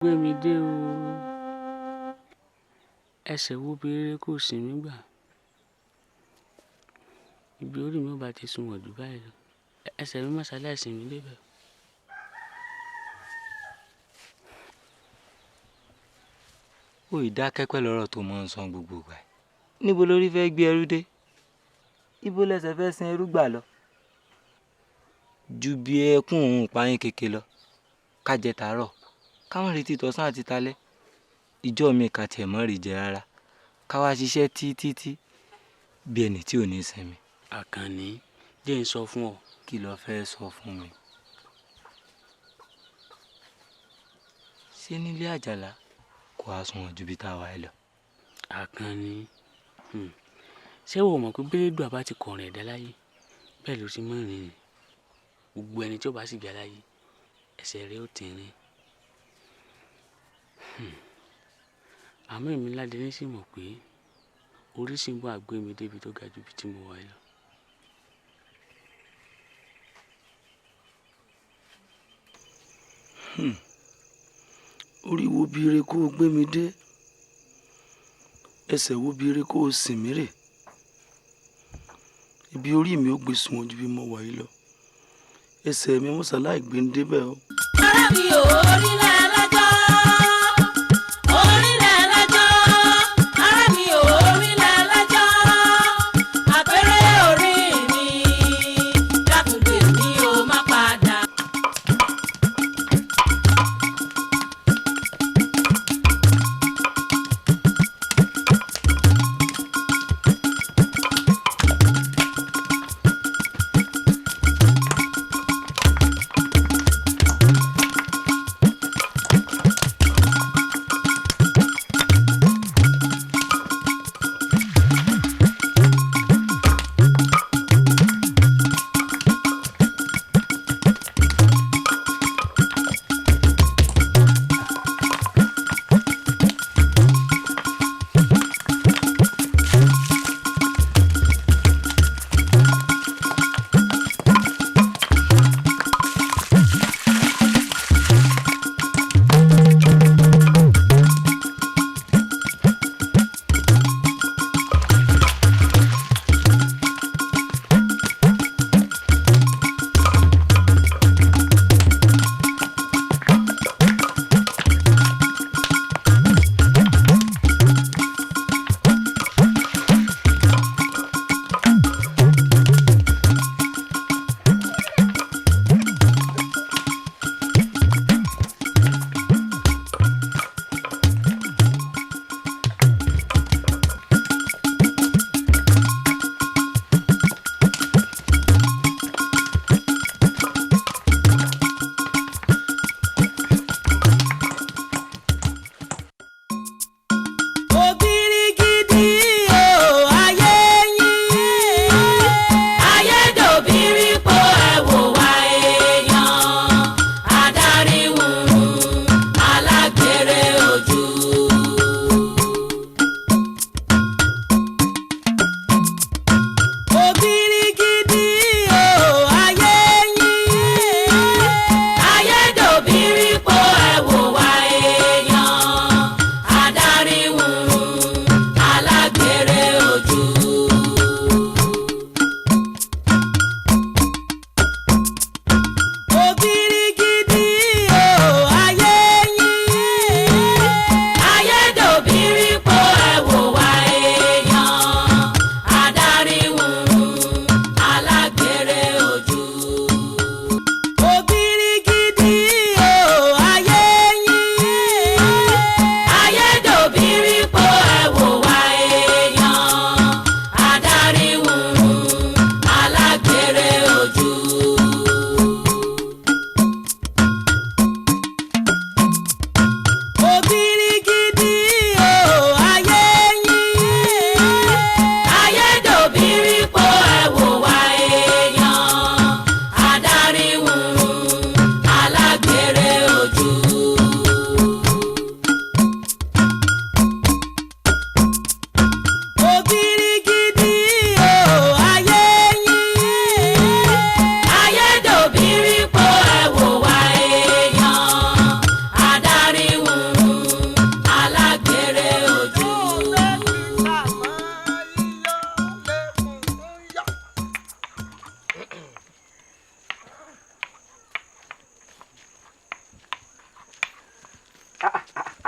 gbé mi dé o, ẹsẹ̀ wo béèrè kò sí mi gbà. Ibi orí mi ò bá ti sunwọ̀n jù báyìí lọ, ẹsẹ̀ mi má ṣaláìsí mi débẹ̀. Ó ìdákẹ́pẹ́ lọ́rọ̀ tó mọ́ ń san gbogbo ìgbà. Níbo lórí fẹ́ gbé ẹrú dé? Ibo lẹ́sẹ̀ fẹ́ sin ẹrú gbà lọ? Ju bí ẹkún òun pààyàn kéke lọ. Ká jẹ tàárọ̀, ká má retí tọ̀sán àti talẹ́. Ìjọ mi kà tiẹ̀ mọ́ rí jẹ rárá. Ká wá ṣiṣẹ́ títí bí ẹni tí ò ní sinmi. Àkànní, jẹ́ n sọ fún ọ. Kí lo fẹ́ sọ fún mi? Ṣé nílé Àjàlá kò á sunwọ̀n ju bí tá a wà lọ? Àkànní, ṣé o mọ̀ pé bẹ́lẹ́dùà bá ti kọrin ẹ̀dá láyé bẹ́ẹ̀ ló ti mọ́ rìn? Gbogbo ẹni tí ó bá sì gbà láyé ẹsẹ̀ rẹ̀ ó ti rìn. Àmọ́ èmi Ládẹní sì mọ̀ pé orí sì ń bọ̀ àgbé mi débi tó ga ju bí tí mo wà lọ. Orí wo bire kó o gbé mi dé, ẹsẹ̀ wo bire kó o sìn mí rè. Ibi orí mi ó gbé sunwọ̀n ju bí mo wà yìí lọ, ẹsẹ̀ mi mọ́ ṣaláì gbé ń débẹ̀ o. Ara mi ò rí lẹ́lẹ́jọ́, orí lẹ́lẹ́jọ́, ara mi ò rí lẹ́lẹ́jọ́, àpẹẹrẹ orí mi, dákúndé mi ò má padà.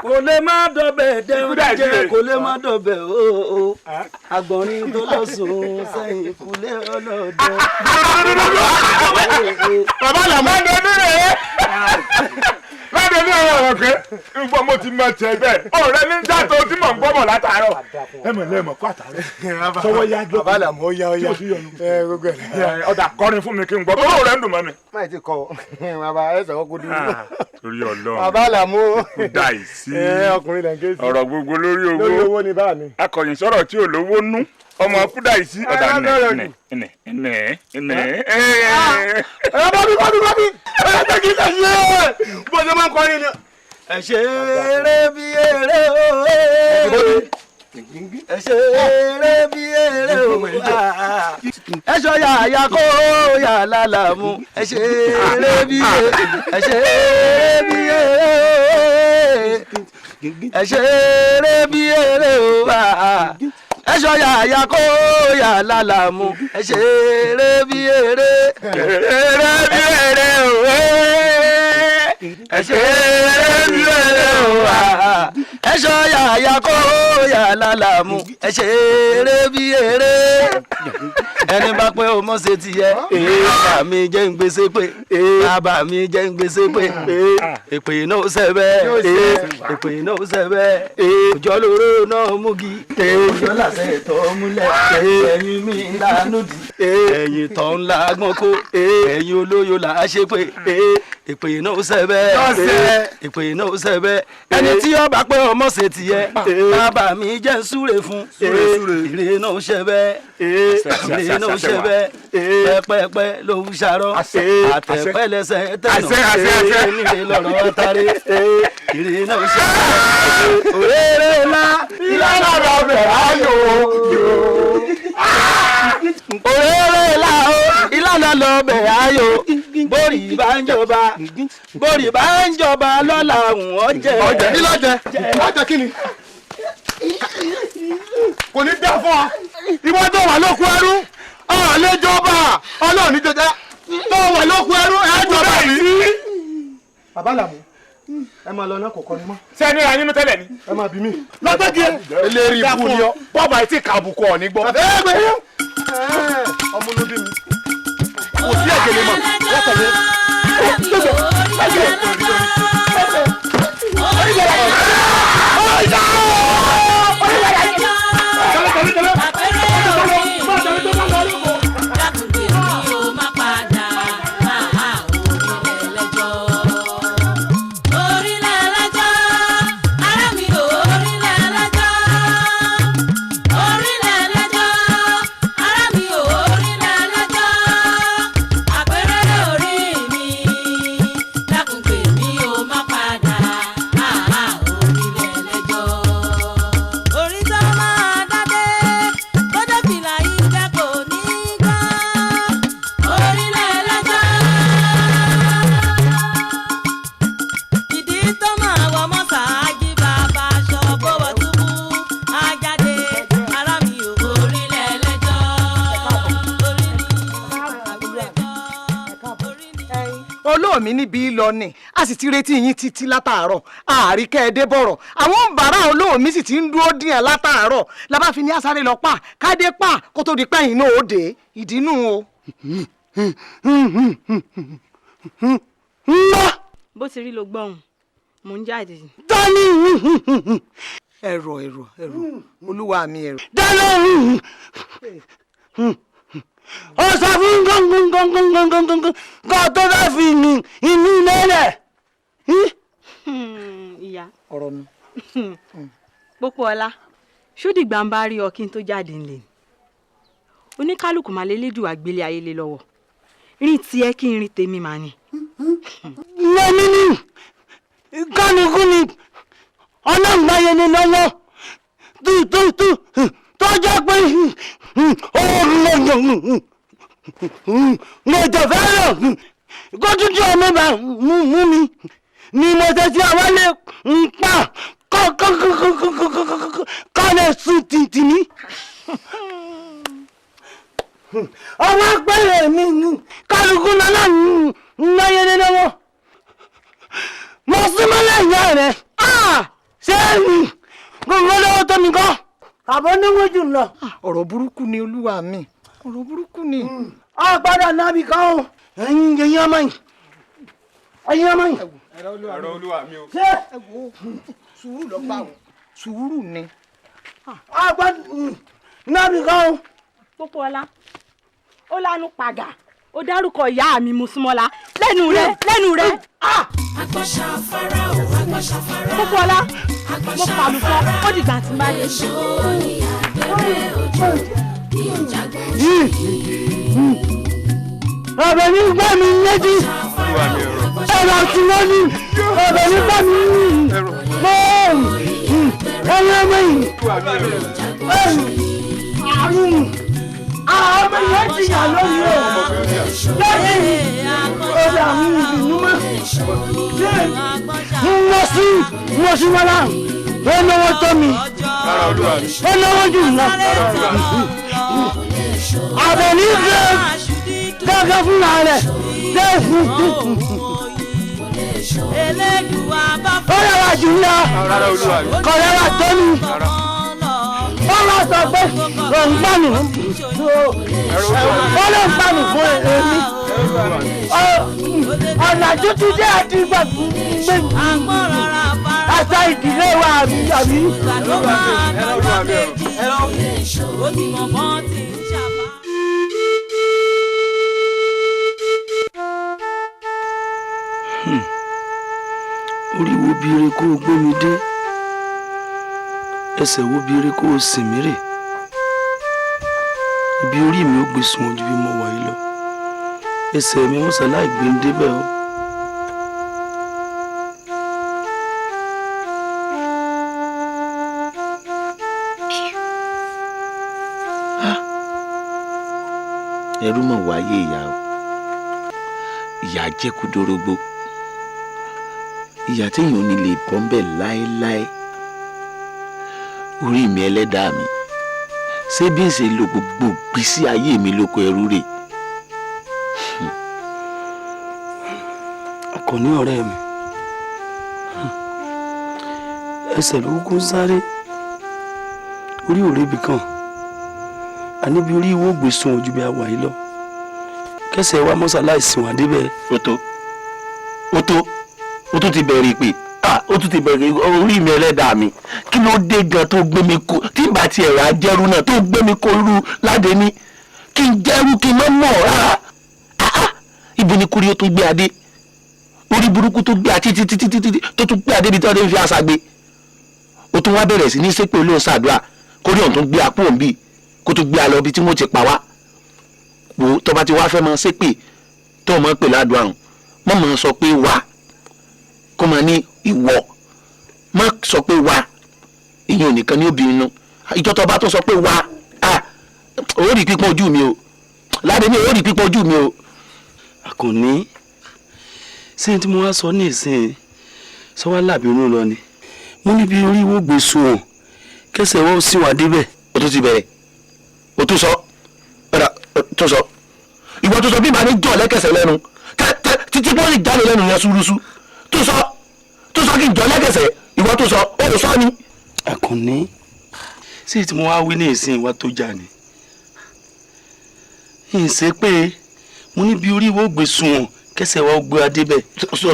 kò lè má dọ̀bẹ̀ dẹ́rùn jẹ́ kò lè má dọ̀bẹ̀ o agbọ̀nrín tó lọ sùn sẹ́yìn kúlẹ̀ ọlọ́dẹ. bàbá làmọ́ dọdún rẹ̀ láti ní ọ̀rọ̀ pé ń gbọ́ mo ti mọ tiẹ̀ bẹ́ẹ̀ ọ̀rẹ́ ní jàtọ̀ tí mò ń gbọ́mọ̀ látàárọ̀ ẹ mọ̀ lẹ́mọ̀ kó àtàrọ̀ sọwọ́ yá gbọ́. bàbá làmọ́ ó yá gbogbo ẹ̀. ọ̀dà kọrin fún mi kí n gbọ́ tó rẹ̀ ń dùn mọ́ mi. má ti kọ bàbá ẹ sọ̀rọ̀ kó dúró. torí Ọlọ́run bàbá làmọ́ kó dà í sí ọkùnrin lẹ́ ń ké sí. ọ̀rọ̀ gbogbo lórí owó lórí owó ni bá mi. akọ̀yìn sọ̀rọ̀ tí ò lówó nú ọmọ kúdà yìí sí ọ̀dà nẹ̀. ẹ bá mi ẹ jẹ́ kí n ṣe é bó ṣe máa ń kọrin ni. ẹ ṣe eré bí eré o ẹ ṣe eré bí eré o ẹ ṣọ yàyà kó yà lálàmú ẹ ṣe eré bí eré ẹ ṣe eré bí eré ẹ ṣe eré bí eré o ẹ ṣọ yàyà kó yà lálàmú ẹ ṣe eré bí eré eré bí eré o ẹ ṣe eré bí eré o ẹ ṣọ yàyà kó yà lálàmú ẹ ṣe eré bí eré ẹni bá pé o mọ̀ ṣe tiẹ̀ bàbá mi jẹ́ ń gbèsè pé bàbá mi jẹ́ ń gbèsè pé èpè náà ṣẹ̀bẹ̀ èpè náà ṣẹ̀bẹ̀ òjò lóró náà múgi òjò làṣẹ tó múlẹ̀ ẹ̀yìn mi lánàá dì ẹ̀yìn tó ń la gbọ́n kó ẹ̀yìn olóyò là á ṣe pé èpè náà ṣẹ̀bẹ̀ èpè náà ṣẹ̀bẹ̀ ẹni tí ó bá pé o mọ̀ ṣe tiẹ̀ bàbá mi jẹ́ ń súre fún ire náà ṣẹ̀bẹ̀ ire náà ṣẹ̀bẹ̀ pẹ́pẹ́pẹ́ ló ń ṣàrọ̀ àtẹ̀pẹ́ lẹ́sẹ̀ tẹ̀nà nílé lọ́rọ̀ àtàrí ire náà ṣẹ̀bẹ̀ òrèrè ńlá ìlànà ọ̀bẹ̀ ayò òrèrè ńlá ìlànà lọ́bẹ̀ ayò bórí bá ń jọba lọ́la wọ́n jẹ́ ọjẹ́ ìlọ́jẹ́ ọjẹ́ kí ni kò ní dá fún ọ ìwọ tó wà lóko ẹrú ọ̀lẹ́jọba ọlọ́ọ̀ni jẹjẹ tó wà lóko ẹrú ẹ̀jọba yìí. bàbá làmú ẹ máa lọ náà kọ̀ọ̀kan ni mọ́. sẹ́ni ra nínú tẹ́lẹ̀ ni. ẹ máa bí mi. lọ́jọ́ kí eléri ibú ni ọ. bọ́ọ̀bù àti kàbùkù ọ̀ ní gbọ́. ọmọ ló bí mi. kò sí ẹ̀gẹ̀lẹ̀ mọ́ látàlẹ́. mi níbi lọ ni a sì ti retí yín títí látàárọ̀ àárí kẹ́ẹ̀dé bọ̀rọ̀ àwọn bàrà olóòmí sì ti ń dúró díẹ̀ látàárọ̀ la bá fi ní àsáré lọ pa kádé pa kó tó di pẹ́yìn náà ó dé ìdínú o. bó ti rí ló gbọ́hùn mò ń jáde. dání ẹ̀rọ olúwa mi ẹ̀rọ. dání ó sọ fún gángan kó tó bá fi inú lẹ́lẹ̀. ìyá ọ̀rọ̀ mi. Pópóọlá ṣódì gbàǹbá rí ọ kí n tó jáde ńlẹ̀ oníkálukú máa lélédùn àgbélé ayé lé lọ́wọ́ rí tiẹ̀ kí n rí tèmi máa ní. lẹ́mí ni kálukú ni ọlọ́gbà yẹn ni lọ́wọ́ tó jẹ́ pé mo tẹ̀ fẹ́ràn kó tútù ọmọ bá mú mi ni mo tẹ̀ sí àwálé ń pa kọ́lẹ̀ sùn tìǹtì mi. ọwọ́ pẹ̀lẹ́ mi kálukú náà ń náyé lọ́wọ́ mo súnmọ́ lẹ́yìn rẹ̀ ṣé gbogbo lọ́wọ́ tó mi kọ́ àbọ̀ níwọ̀n jù lọ. ọ̀rọ̀ burúkú ni olúwa mi ọ̀rọ̀ burúkú ni. a gbọ́dọ̀ nábì kan o ẹ̀yin ọmọ yìí ẹ̀yin ọmọ yìí. ẹ̀rọ olúwa mi o. ṣé sùúrù lọ bá wọn sùúrù ni. a gbọ́dọ̀ nábì kan o. Pópóọlá ó lánú pàgà ó dárúkọ ìyá mi Mùsùmọ́lá lẹ́nu rẹ̀. agbọ́sà fara o agbọ́sà fara. Pópóọlá mo pàlù fún ó dìgbà tí máa lè èso ní abẹ́rẹ́ ojú bí ọjà gbọ́. ọ̀bẹ ní gbà mí létí ẹ̀rọ tí wọ́n ní ọ̀bẹ ní gbà mí mọ́ ẹ̀yìn ọmọ yìí àrùn ọmọ yẹn ti yà lónìí o lẹ́yìn ọ̀dà mi ìbínú mọ́ mo sí wọ́lá ó náwó tó mi ó náwó jù lọ àbẹ̀ní gẹ́gẹ́ fúnra rẹ̀ ó yàrá jù lọ kọ̀rẹ́rà tó mi ó wá sọ pé ròǹgbàmù ó lè gbàmù fún èmi ọ̀nà tútù jẹ́ àti gbàgbé àṣà ìdílé wa àbí. orí wo bí ire kó o gbé mi dé ẹsẹ̀ wo bí ire kó o sìn mí rè ibi orí mi ó gbé sùn ojú bí mo wà yìí lọ ẹsẹ̀ mi wọ́n ṣàlàyé gbé ń débẹ̀ o. ẹrú mọ̀ wáyé ìyá o ìyá jẹ́ kúdórógbó ìyá téèyàn ò ní lè bọ́ ń bẹ̀ láéláé orí mi ẹlẹ́dàá mi ṣé bí n ṣe lo gbogbo gbèsè ayé mi lóko ẹrú rè. Àkànní ọ̀rẹ́ mi ẹsẹ̀ ló kún sáré orí òrebi kan àníbi orí ìwọ ògbé sun ojú bí a wà yìí lọ kẹsẹ̀ wa mọ́sálásí wà débẹ̀. ó tó ti bẹ̀rẹ̀ ìpè ó tún ti bẹ̀rẹ̀ orí mi ẹlẹ́dàá mi kí ló dé gan tó gbé mi kó tí ìbá ti ẹ̀rọ ajẹ́rú náà tó gbé mi kó irú ládé ní kí n jẹ́rú kí n má mọ̀ rárá ibi ni kúrí ó tún gbé adé orí burúkú tó gbé àti títí tó tún gbé adé bí tí wọ́n ti ń fi àṣà gbé ó tún wá bẹ̀rẹ̀ sí ní sépè olóhùn ṣàdúrà kórè ọ̀hún tó gbé apó òun bíi kó tó gbé alọ ibi tí wọ́n ti pa wá wò tó bá ti wá fẹ́ mọ sépè tó mọ̀ pè ládùn àrùn mọ̀ mọ̀ sọ pé wá kó mọ̀ ní ìwọ má sọ pé wá ìyẹn nìkan ní obìnrin nu ìjọ tó bá tó sọ pé wá ó rí pípọ́n ojú mi o ládé ní ó rí pípọ́n ojú mi o. Àkànní ṣé tí mo wá sọ ní ìsìn sọ wá làbí inú lọ ni mo níbi orí ìwọ ògbé sun ọ kẹsẹ̀ wọ́n sì wà débẹ̀. ó tún ti bẹ̀rẹ̀ ó tún sọ padà tó sọ ìwọ tó sọ bí màá ní jọ lẹ́kẹ̀sẹ̀ lẹ́nu títí bọ́ọ̀lì jáde lẹ́nu yẹn ṣúrúṣú tó sọ kí n jọ lẹ́kẹ̀sẹ̀ ìwọ tó sọ ó lè sọ ni. Àkànní sí tí mo wá wí ní ìsìn ìwà tó jà ní ìṣe pé mo níbi orí ìwọ ògbé sun ọ kẹsẹ̀ wa gbé adé bẹ̀.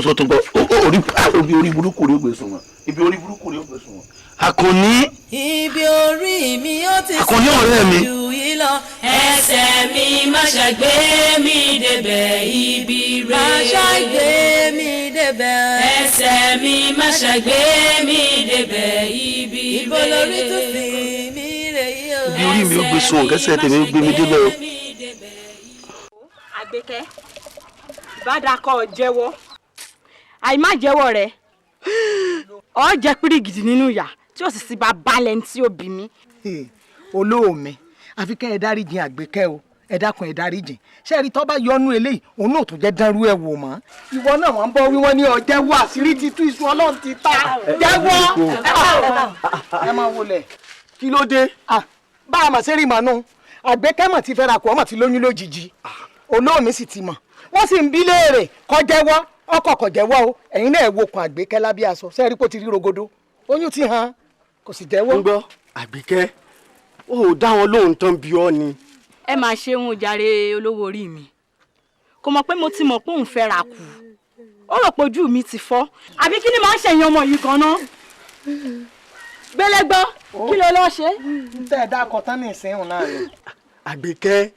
sọ tó gbọ́ orí burúkú rí ó gbé sun wọn ibi orí burúkú rí ó gbé sun wọn. Àkànní. ibi orí mi ó ti Àkànní ọ̀rẹ́ mi. jù yí lọ ẹsẹ̀ mi má ṣàgbé mi débẹ̀ ibi rẹ̀. má ṣàgbé mi débẹ̀. ẹsẹ̀ mi má ṣàgbé mi débẹ̀ ibi rẹ̀. ibo lórí tó sì mí rè yí o. ibi orí mi ó gbé sun ọ kẹsẹ̀ tèmi ó gbé mi débẹ̀ o. Àgbékẹ́ ìbádàkọ jẹ́wọ́ àìmá jẹ́wọ́ rẹ̀ ọ jẹ́ pírígìdì nínú ìyà tí ó sì sí bá balẹ̀ tí ó bí mi. olóòmẹ àfi kẹ́ ẹ dáríjìn Àgbékẹ́ o ẹ dákun ẹ dáríjìn ṣẹ́ẹ̀rí tó bá yọnu eléyìí òun náà tún jẹ́ dánrú ẹ̀ wò mọ́. ìwọ náà wọ́n ń bọ́ wí wọ́n ní ọ jẹ́wọ́ àṣírí ti tú iṣu Ọlọ́run ti ta jẹ́wọ́. ẹ máa wọlé kí ló dé bá a mà ṣe rí màánú Àgbékẹ́ mọ̀ ti fẹ́ ra kù ọmọ ti lóyún lójijì olóòmẹ sì ti mọ̀ wọ́n sì ń bí léèrè kó jẹ́wọ́ ọkọ̀ kò jẹ́wọ́ o ẹ̀yin náà ẹ̀ wo kun Àgbékẹ́ lábẹ́ aṣọ sẹ́ẹ̀rí kó ti rí rogodo oyún ti hàn kò sì jẹ́wọ́. ń gbọ́ Àgbékẹ́ ó dá wọn lóhùn tán bí ọ ni. ẹ máa ṣeun jàre olówó orí mi kò mọ̀ pé mo ti mọ̀ pé òun fẹ́ ra kù ó rò pé ojú mi ti fọ́ àbí kí ni màá ṣẹ̀yìn ọmọ yìí gan-an gbélégbọ́ kí ló lọ́ọ́ ṣe. tẹ́ ẹ dákọ̀ tán ní ìsìn náà ni. Àgbékẹ́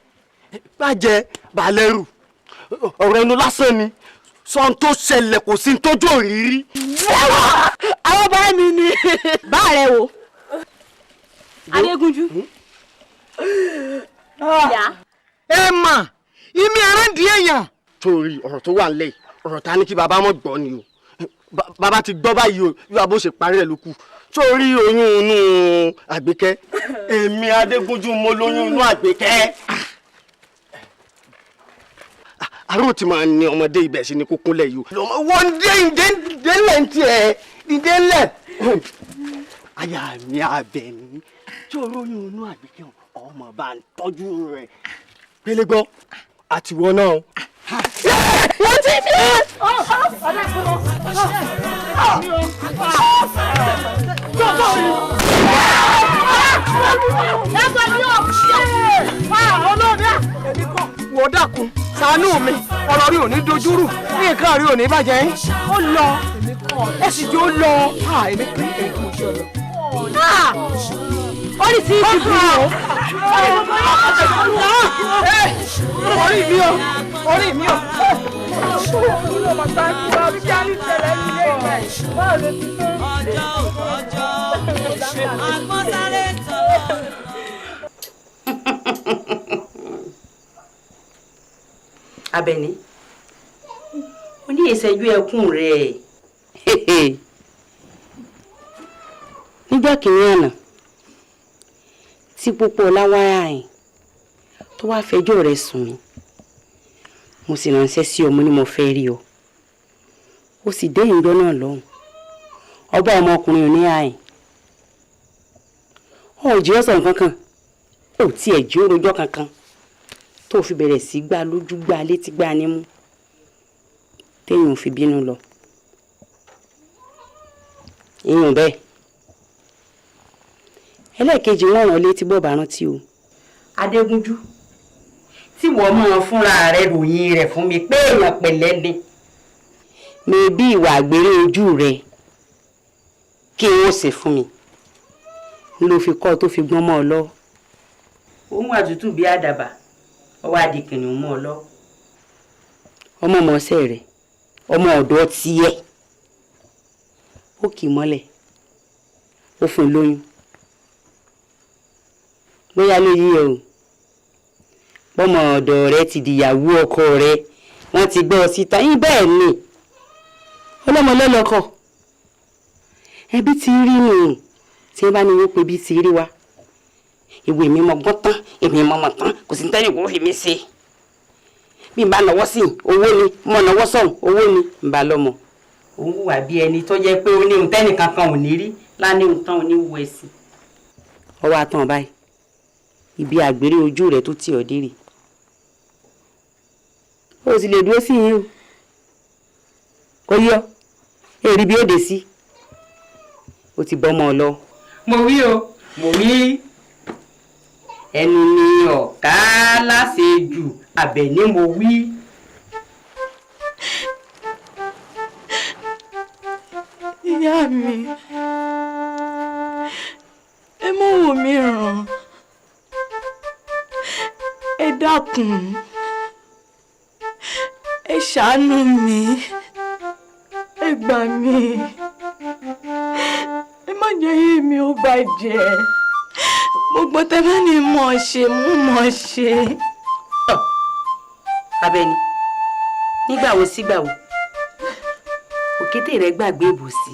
bàjẹ́ balẹ̀rù ọ̀rọ̀ ẹnu lásán ni sọ́n tó ṣẹlẹ̀ kò sí tójú òrírí. àwọn bá mi ni. bá rẹ wo Adégúnjú. ẹ mà ìmí ẹran di èèyàn. torí ọ̀rọ̀ tó wà nílẹ̀ ọ̀rọ̀ ta ni kí bàbá mọ̀ gbọ́ ni o bàbá ti gbọ́ báyìí o yóò bó ṣe parí ẹ̀ ló kù torí oyún inú Àgbékẹ́ èmi Adégúnjú mo lóyún inú Àgbékẹ́. àrùn tí máa ní ọmọdé ibẹ̀ sí ni kúkúnlẹ̀ yìí o. wọ́n dé ńlẹ̀ ń tiẹ̀ ìdé ńlẹ̀. aya mi Àbẹ̀ní tí olóyún inú Àgbékẹ́ ọmọ bá ń tọ́jú rẹ̀ pélégbọ́ àtiwọ́ náà. wọ́n ti bí ẹ. wò dákun ṣàánú mi ọ̀rọ̀ rí ò ní dojúrú ní nǹkan rí ò ní bàjẹ́ ó lọ ẹ sì jẹ́ ó lọ èmi kì í èyí kò ṣe ọ̀nà. ó ní tí ì bí o. orí mi o orí mi o. Àbẹ̀ní ó ní ìṣẹ́jú ẹkún rẹ̀ nígbà kìíní àná tí Pópó Ọláwáyà yìí tó wáá fẹjọ́ rẹ̀ sùn mí mo sì ránṣẹ́ sí ọmọ ní mo fẹ́ rí ọ ó sì dé ìjọ náà lọ́hùn ọba ọmọkùnrin ò ní àyìn ọ̀jẹ̀ ọ̀sán kankan ò tiẹ̀ jí orojọ́ kankan tó fi bẹ̀rẹ̀ sí gbá lójú gbá létí gbá nímú téèyàn fi bínú lọ èèyàn bẹ́ẹ̀ ẹlẹ́ẹ̀kejì wọ́n rán létí bọ́ọ̀bà rántí o Adégúnjú tí wọ́n máa fúnra rẹ̀ ròyìn rẹ̀ fún mi pé èèyàn pẹ̀lẹ́ ni mi bí ìwà àgbèrè ojú rẹ̀ kí n ó ṣe fún mi ló fi kọ́ tó fi gbọ́n mọ́ ọ lọ òun àtútù bí àdàbà ọwọ́ adìkìnnì mọ́ ọ lọ ọmọ ọmọọṣẹ́ rẹ̀ ọmọ ọ̀dọ́ tiẹ̀ ó kì í mọ́lẹ̀ ó fún un lóyún bóyá ló yí ẹ o bọ́mọ ọ̀dọ̀ rẹ ti dìyàwó ọkọ rẹ wọ́n ti gbọ́ ọ síta yín bẹ́ẹ̀ ni ọlọ́mọ lọ́lọ́kọ̀ ẹbí ti rí nù tí wọ́n bá ní wọ́n pe bí ti rí wa ìwé mi mọ gbọ́n tán èmi mọ mọ̀ tán kò sí ní tẹ́lẹ̀ kó fi mí ṣe bí n bá nawọ́ sí owó ni mo nawọ́ sọ̀hún owó ni n bá lọ́mọ. òun wà bí ẹni tó jẹ́ pé ó ní ohun tẹ́nìkan kan ò ní rí láni ohun tán ò ní wú ẹ̀sìn. ọwọ́ àtàn báyìí ibi àgbèrè ojú rẹ̀ tó tì ọ́ dérè ó sì lè dúró sí yín o kò yọ èrì bí ó dé sí ó ti bọ́ ọmọ ọ lọ. mo wí o mo wí ẹnu ni ọ̀ká láṣejù Àbẹ̀ní mo wí. ìyá mi ẹ mọ̀ wò mí ràn ẹ dákun ẹ ṣàánú mi ẹ gbà mí ẹ má jẹ́ yé mi ó bàjẹ́ gbogbo tẹ́fẹ́ ni mo ṣe mo ṣe. Àbẹ̀ní nígbà wo sígbà wo òkété rẹ gbàgbé ìbòsí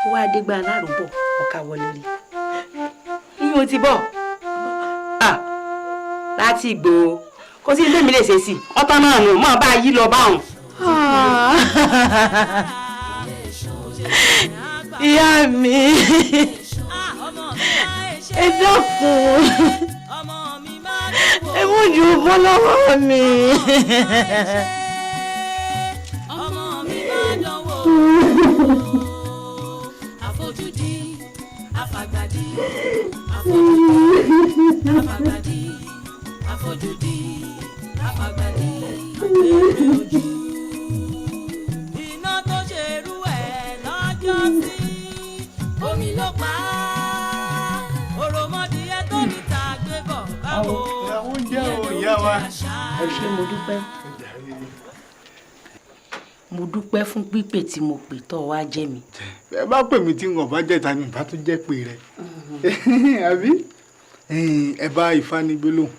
ó wá dé gba alárùbọ ọkà wọlé rí iyún ti bọ láti ìgbò kò sí ilé mi lè ṣe sí ọtọ náà nù mọ bá yí lọ báwọn. ìyá mi ẹ dákun ẹ mú ju bọ́ lọ́wọ́ mi. àfàgbàdì àfojúdi àfàgbàdì èrè ojú. Iná tó ṣerú ẹ̀ lọ́jọ́ sí omi ló pa á. Òròmọdìyẹ tó níta gbé bọ̀ báwo. Oúnjẹ o ìyá wa. Ẹ ṣé mo dúpẹ́. Mo dúpẹ́ fún pípè tí mo pè tọ́ wá jẹ́ mi. Ẹ bá pè mí tí n ò bá jẹ́ ta ni bá tún jẹ́ pé rẹ̀. Àbí? Ẹ bá Ifá ní gbólóhùn.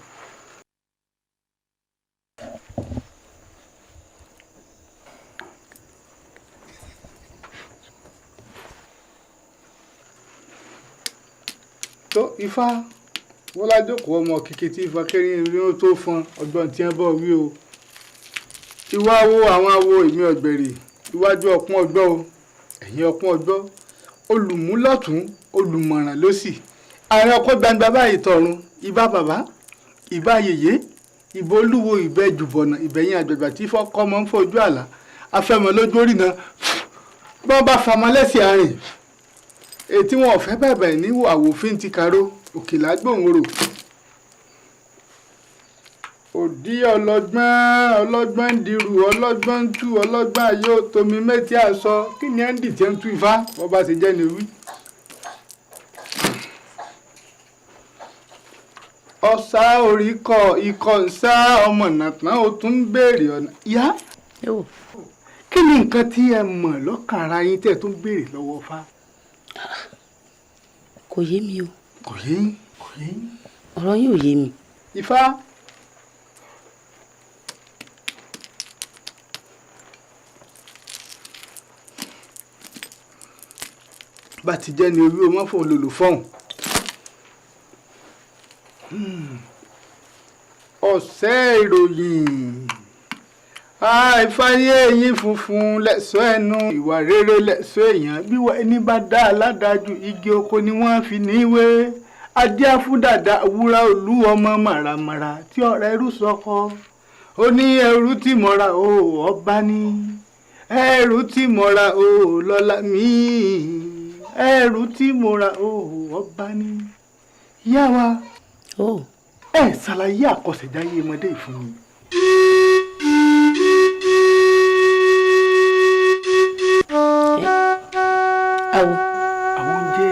Tó Ifá wọ́n lájókòó ọmọ kìkì tí Ifá kẹrin rí ó tó fọn ọgbọ́n tí ẹ bọ̀ wí o. Ìwà wo àwọn awo ìmí ọ̀gbẹ̀rì iwájú ọpọ́n ọgbọ́ o ẹ̀yìn ọpọ́n ọgbọ́ olùmúlọ́tún olùmọ̀ràn lósì àárín ọkọ̀ gbangba báyìí tọ̀run ìbá bàbá ìbá yèyé ìbò olúwo ìbẹ́ jùbọ̀nà ìbẹ̀yìn àgbègbè tí fọ́kọ́ mọ́ ń fojú àlá afẹ́mọ́ lójú orí náà bí wọ́n bá fọmọ lẹ́sìn àárín ètí wọn ò fẹ́ bẹ̀bẹ̀ ní àwòfín ti kàró òkèlà gbòǹrò òdí ọlọ́gbọ́n ń dirù ọlọ́gbọ́n ń tú ọlọ́gbọ́n ayé tomi mẹ́tí àṣọ kí ni ẹ́ ń dì tí ń tú Ifá wọ́n bá ti jẹ́ ni wí. ọ̀sá orí kọ ikọ̀ ń sá ọmọ nàtàn ó tún ń béèrè ọ̀nà. ìyá kí ni nǹkan tí ẹ mọ̀ lọ́kàn ara yín tẹ́ ẹ tún béèrè lọ́wọ́ Ifá. Kò yé mi o. Kò yé yín. Ọ̀rọ̀ yín ò yé mi. Ifá. bá ti jẹ́ ni orí ọmọ fún olólù fọ́hùn. ọ̀sẹ̀ ìròyìn àìfáyé eyín funfun lẹ́sọ̀ ẹnu ìwà rere lẹ́sọ̀ èèyàn bí ẹni bá dá aládájú igi oko ni wọ́n fi níwé adíáfúdàdà wúrà olú ọmọ màràmàrà tí ọ̀rẹ́ ẹrú sọkọ ó ní ẹrú tí mọ́ra o ọba ní ẹrú tí mọ́ra o lọ́lá míì ẹrù tí mo ra ọba ní. Ìyá wa ẹ ṣàlàyé àkọsẹ̀jáyé ọmọdé ìfún mi. Àwo oúnjẹ.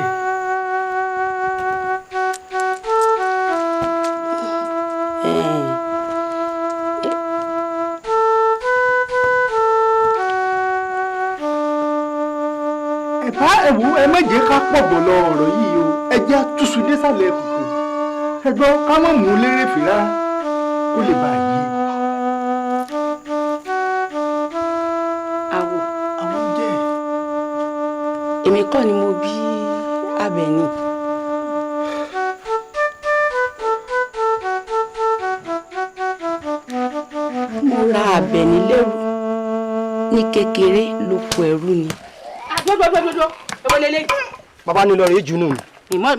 ẹ̀wù ẹ má jẹ́ ká pọ̀ bọ̀ lọ ọ̀rọ̀ yìí o ẹ jẹ́ àtúnṣu désàlẹ̀ kòkò ẹ gbọ́ ká má mú lérè fìrà kó lè bá yé. Àwo oúnjẹ. èmi kọ́ ni mo bí Àbẹ̀ní. mo ra Àbẹ̀ní lẹ́rú ní kékeré lóko ẹrú ni. Gbogbo ewo lele. Bàbá ni lọ rè jù nù.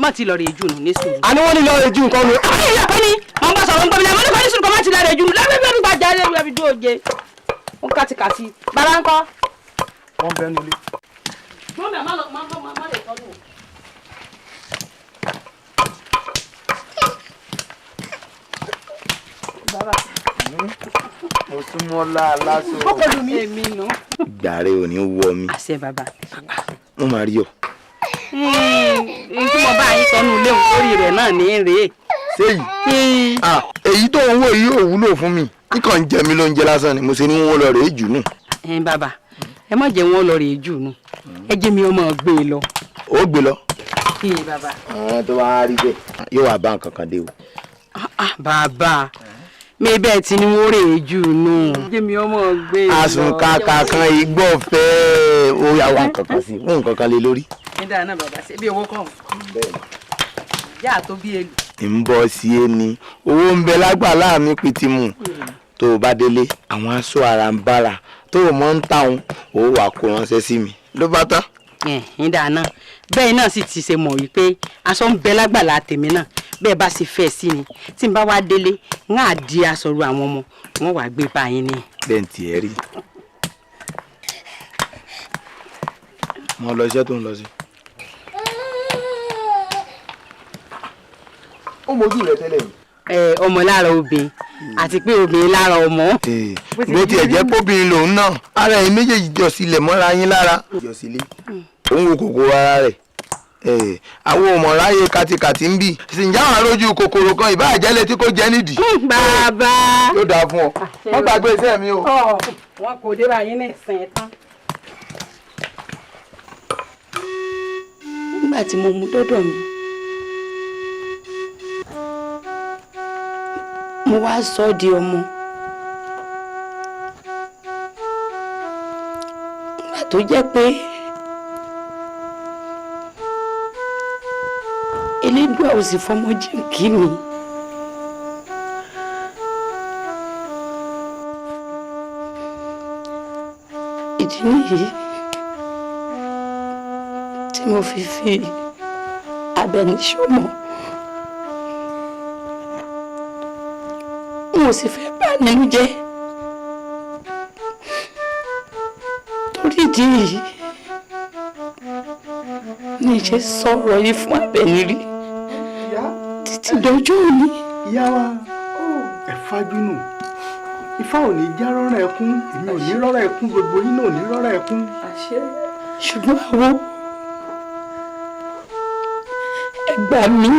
Má ti lọ rè jù nù ní sùúrù. Àní wọ́n ní lọ rè jù nǹkan mi. Àwọn ìyá kan ní mo ń bá sọ̀rọ̀ ń gbọ́ mi náà mo ní kọ́ ní sùúrù kọ́ má ti lọ rè jù nù lẹ́gbẹ̀ẹ́ bí gbàjà lẹ́gbẹ̀ẹ́ bí dúró jẹ. Ó ń kàtìkàtì. Bàbá ń kọ́. Wọ́n bẹ́ẹ̀ nulẹ̀. Mọ́mí àmọ́ má lè tọ́jú. Bàbá. Mo tún mọ́ láàlásọ. Ọkọ lù mí. Èmi nù. Ìgbà rẹ ò ní wọ mi. Àṣẹ bàbá. Mo máa rí ọ. Tí mo bá yín sọnù ilé òun lórí rẹ̀ náà ní rèé. Séyìí. Èyí tó ń wò yìí ò wúlò fún mi. Ikọ̀ ń jẹ mí lóúnjẹ lásán ni mo ṣe ní wọ́n lọ rèé jù nù. Bàbá ẹ má jẹ́ wọn lọ rèé jù nù. Ẹ jẹ́ mi ọmọ gbé e lọ. Ó gbé lọ. Bàbá. Tó bá rí bẹ́ẹ̀ yóò wá bá nǹkan kan dé o. Bàbá mi bẹ́ẹ̀ tí ni wọ́n rè é jù nù. Jẹ́ mi ọmọ gbé e lọ. Àsùnkàkà kan igbó fẹ́ ó yà wá nǹkan kan sí fún nǹkan kan lé lórí. Ní dáa náà bàbá ṣe bí owó kàn. Ìyá tó bí èlù. ń bọ́ sí ẹni owó ń bẹ lágbàlá mi pìtìmù tó o bá délé àwọn aṣọ ara ń bára tó o mọ̀ ń tàun ó wà kó ránṣẹ́ sí mi ló bá tán. Ní dáa náà bẹ́ẹ̀ náà sì ti ṣe mọ̀ wípé aṣọ ń bẹ lágbàlá tèmi náà bẹ́ẹ̀ bá ṣe fẹ́ sí ni tí n bá wá délé ń á di aṣọ ru àwọn ọmọ wọn wàá gbé báyìí ni. bẹ́ẹ̀ tí ẹ rí mo lọ iṣẹ́ tó ń lọ sí. ó mojú rẹ tẹ́lẹ̀ ni. ọmọ lára obìnrin àti pé obìnrin lára ọmọ. bó tiẹ̀ jẹ́ kóbìnrin lòun náà ara ẹ̀yin méjèèjì jọ sílẹ̀ mọ́ra yín lára. jọ sílé òun wo kòkòrò ara rẹ̀ àwọn ọmọ ráyè kàtìkàtì ń bì ṣìǹjà wà lójú kòkòrò kan ìbá àjẹlẹ tí kò jẹ nídìí. bàbá yóò dáa fún ọ wọn gbàgbé iṣẹ́ mi o. wọn kò dé báyìí ní ìsìn tán. nígbà tí mo mú dọ́dọ̀ mi mo wá sọ ọ́ di ọmọ. nígbà tó jẹ́ pé Elédùà ò sì fọmọ jíǹkí mi. ìdí nìyí tí mo fi Àbẹ̀ní ṣọmọ. n ò sì fẹ́ bà nínú jẹ́ torí ìdí yìí ní ìṣe sọ̀rọ̀ yìí fún Àbẹ̀ní rí títí dọjọ́ òní. ìyá wa ẹ fájúnù ifá ò ní já rọ́rọ̀ ẹkún èmi ò ní rọ́rọ̀ ẹkún gbogbo yín náà ò ní rọ́rọ̀ ẹkún. ṣùgbọ́n àwọn ẹgbà mi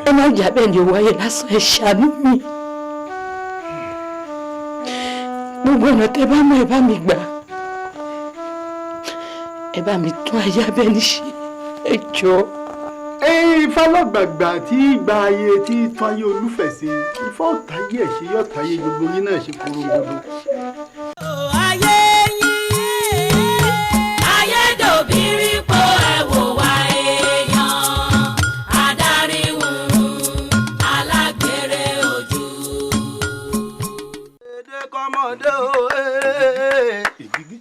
ẹ má jà bẹ́ẹ̀ ni wáyé lásán ẹ ṣàánú mi gbogbo ọ̀nà tẹ bá mọ̀ ẹ bá mi gbà ẹ bá mi tún ayé Àbẹ̀ní ṣe ẹ jọ̀ọ́. ifá lọ́gbàgbà tí gba ayé tí tún ayé olúfẹ̀ ṣe ifá ọ̀táyé ẹ̀ ṣe yọ̀táyé gbogbo yín náà ṣe korongodo.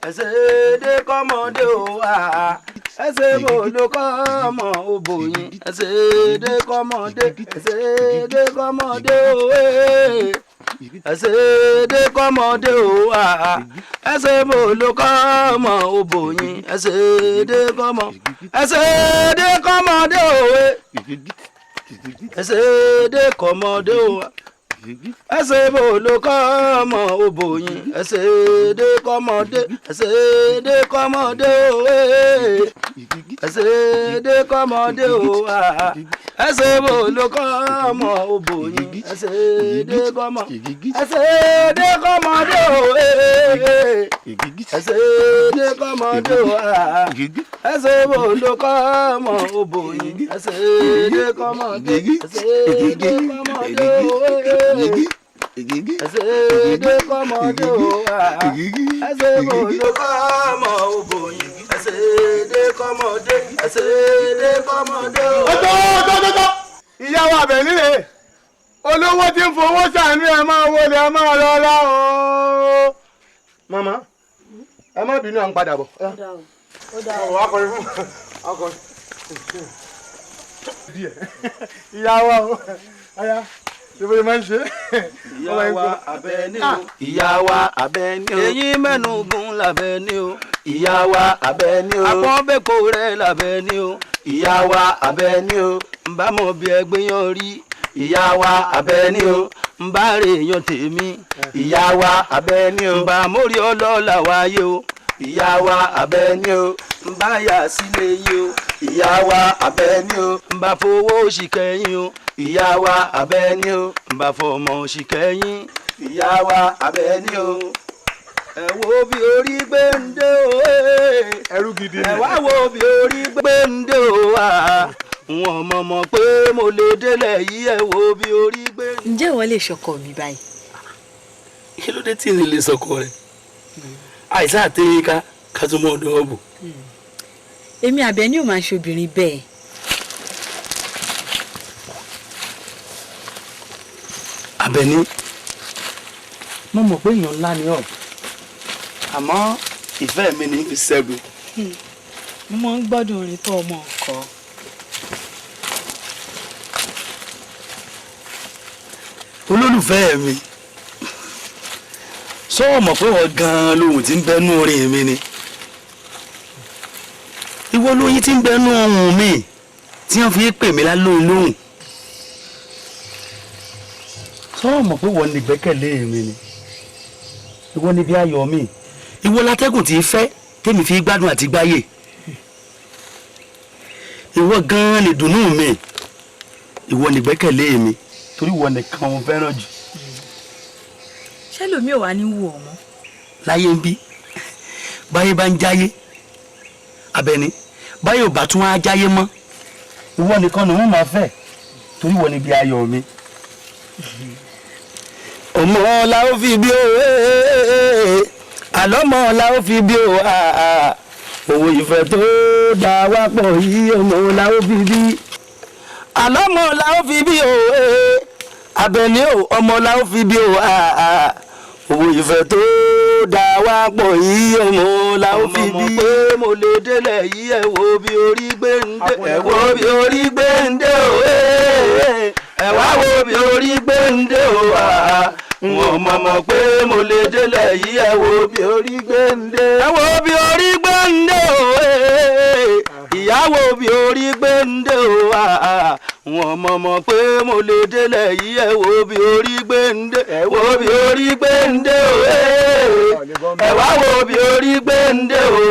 ẹsẹ̀ kọ́mọdé o ẹsẹ̀ bòló kọ́mọ obòyìn ẹsẹ̀ kọ́mọdé kọ́mọdé o ẹsẹ̀ kọ́mọdé o ẹsẹ̀ bòló kọ́mọ obòyìn ẹsẹ̀ kọ́mọ kọ́mọdé o ẹsẹ̀ kọ́mọdé o ẹsẹ̀ bòló kọ́mọ obòyìn ẹsẹ̀ kọ́mọdé kọ́mọdé o ẹsẹ̀ kọ́mọdé o ẹsẹ̀ bòló kọ́mọ obòyìn ẹsẹ̀ kọ́mọdé o ẹsẹ̀ kọ́mọdé o ẹsẹ̀ bòló kọ́mọ obòyìn ẹsẹ̀ kọ́mọdé o ẹsẹ̀ kọ́mọdé o ẹsẹ̀ bòló kọ́mọ obòyìn ẹsẹ̀ kọ́mọdé o. ọjọ́ ìyá wa Àbẹ̀ní rè olówó tí ń fowó ṣàánú ẹ máa wọlé ẹ máa rọra o. màmá ẹ má bínú à ń padà bọ̀. akọrin fún akọrin. ìyá wa o aya ṣe máa ń ṣe. ìyá wa Àbẹ̀ní o ìyá wa Àbẹ̀ní o eyín mẹ́nu gún l'Àbẹ̀ní o ìyá wa Àbẹ̀ní o àpọ́nbẹ́kọ̀ rẹ̀ l'Àbẹ̀ní o ìyá wa Àbẹ̀ní o nbá mọ̀ bí ẹgbẹ́ yan rí ìyá wa Àbẹ̀ní o nbá rè yan tèmi ìyá wa Àbẹ̀ní o nbá mórí ọlọ́lá wáyé o ìyá wa Àbẹ̀ní o nbá yà sílé yìí o ìyá wa Àbẹ̀ní o nbá fowó ṣìkẹ́yìn o ìyá wa Àbẹ̀ní o nbá fọmọ ṣìkẹ́yìn ìyá wa Àbẹ̀ní o ẹ wo bí orí gbé ń dé o ẹrú gidi ẹ wá wo bí orí gbé ń dé o wọn mọ̀ pé mo lè délẹ̀ yìí ẹ wo bí orí gbé ń dé. ǹjẹ́ ìwọ lè ṣọkọ mi báyìí. kí ló dé tí n lè sọkọ rẹ àìsàn àtẹyẹ ká tó mọ ọdọ ọbọ. èmi Àbẹ̀ní ò máa ń ṣobìnrin bẹ́ẹ̀. Àbẹ̀ní mo mọ̀ pé èèyàn ńlá ni ọ́ àmọ́ ìfẹ́ mi ní fi ṣẹ́gun. mo máa ń gbádùn orin tó ọmọ ọkọ. olólùfẹ́ mi sọ́wọ́ mọ̀ pé wọ́n gan-an lóhùn tí ń bẹ́nu orin mi ni ìwọ lóyin tí ń bẹnu ohùn mi tí wọ́n fi pè mí lálóhùn lóhùn. sọ́ọ̀ mọ̀ pé wọ́n ní gbẹ́kẹ̀lé mi ni ìwọ ni bí ayọ̀ mi ìwọ látẹ́gùn tí ń fẹ́ tèmi fi gbádùn àti gbáyè ìwọ gan-an lè dùnnú mi ìwọ ni gbẹ́kẹ̀lé mi torí ìwọ nìkan mo fẹ́ràn jù. ṣé lómi ò wá ní wù ọmọ. láyé ń bí báyé bá ń jáyé Àbẹ̀ní báyé ò bá tún á jáyé mọ́ ìwọ nìkan ni wọ́n máa fẹ́ torí ìwọ ni bí ayọ̀ mi. ọmọ la ó fi bí o àlọ́mọ la ó fi bí o òwò ìfẹ́ tó dá wá pọ̀ yìí ọmọ la ó fi bí àlọ́mọ la ó fi bí o Àbẹ̀ní o ọmọ la ó fi bí o òwò ìfẹ́ tó dá wá pọ̀ yìí ọmọ la ó fi bí pé mo lè délẹ̀ yìí ẹ wo bí orí gbé ń dé ẹ wo bí orí gbé ń dé o ẹ wá wo bí orí gbé ń dé o wọn mọ̀ pé mo lè délẹ̀ yìí ẹ wo bí orí gbé ń dé ẹ wo bí orí gbé ń dé o ìyàwó bí orí gbé ń dé o wọn mọ̀ pé mo lè délẹ̀ yìí ẹ wo bí orí gbé ń dé ẹ wo bí orí gbé ń dé o ẹ wá wo bí orí gbé ń dé o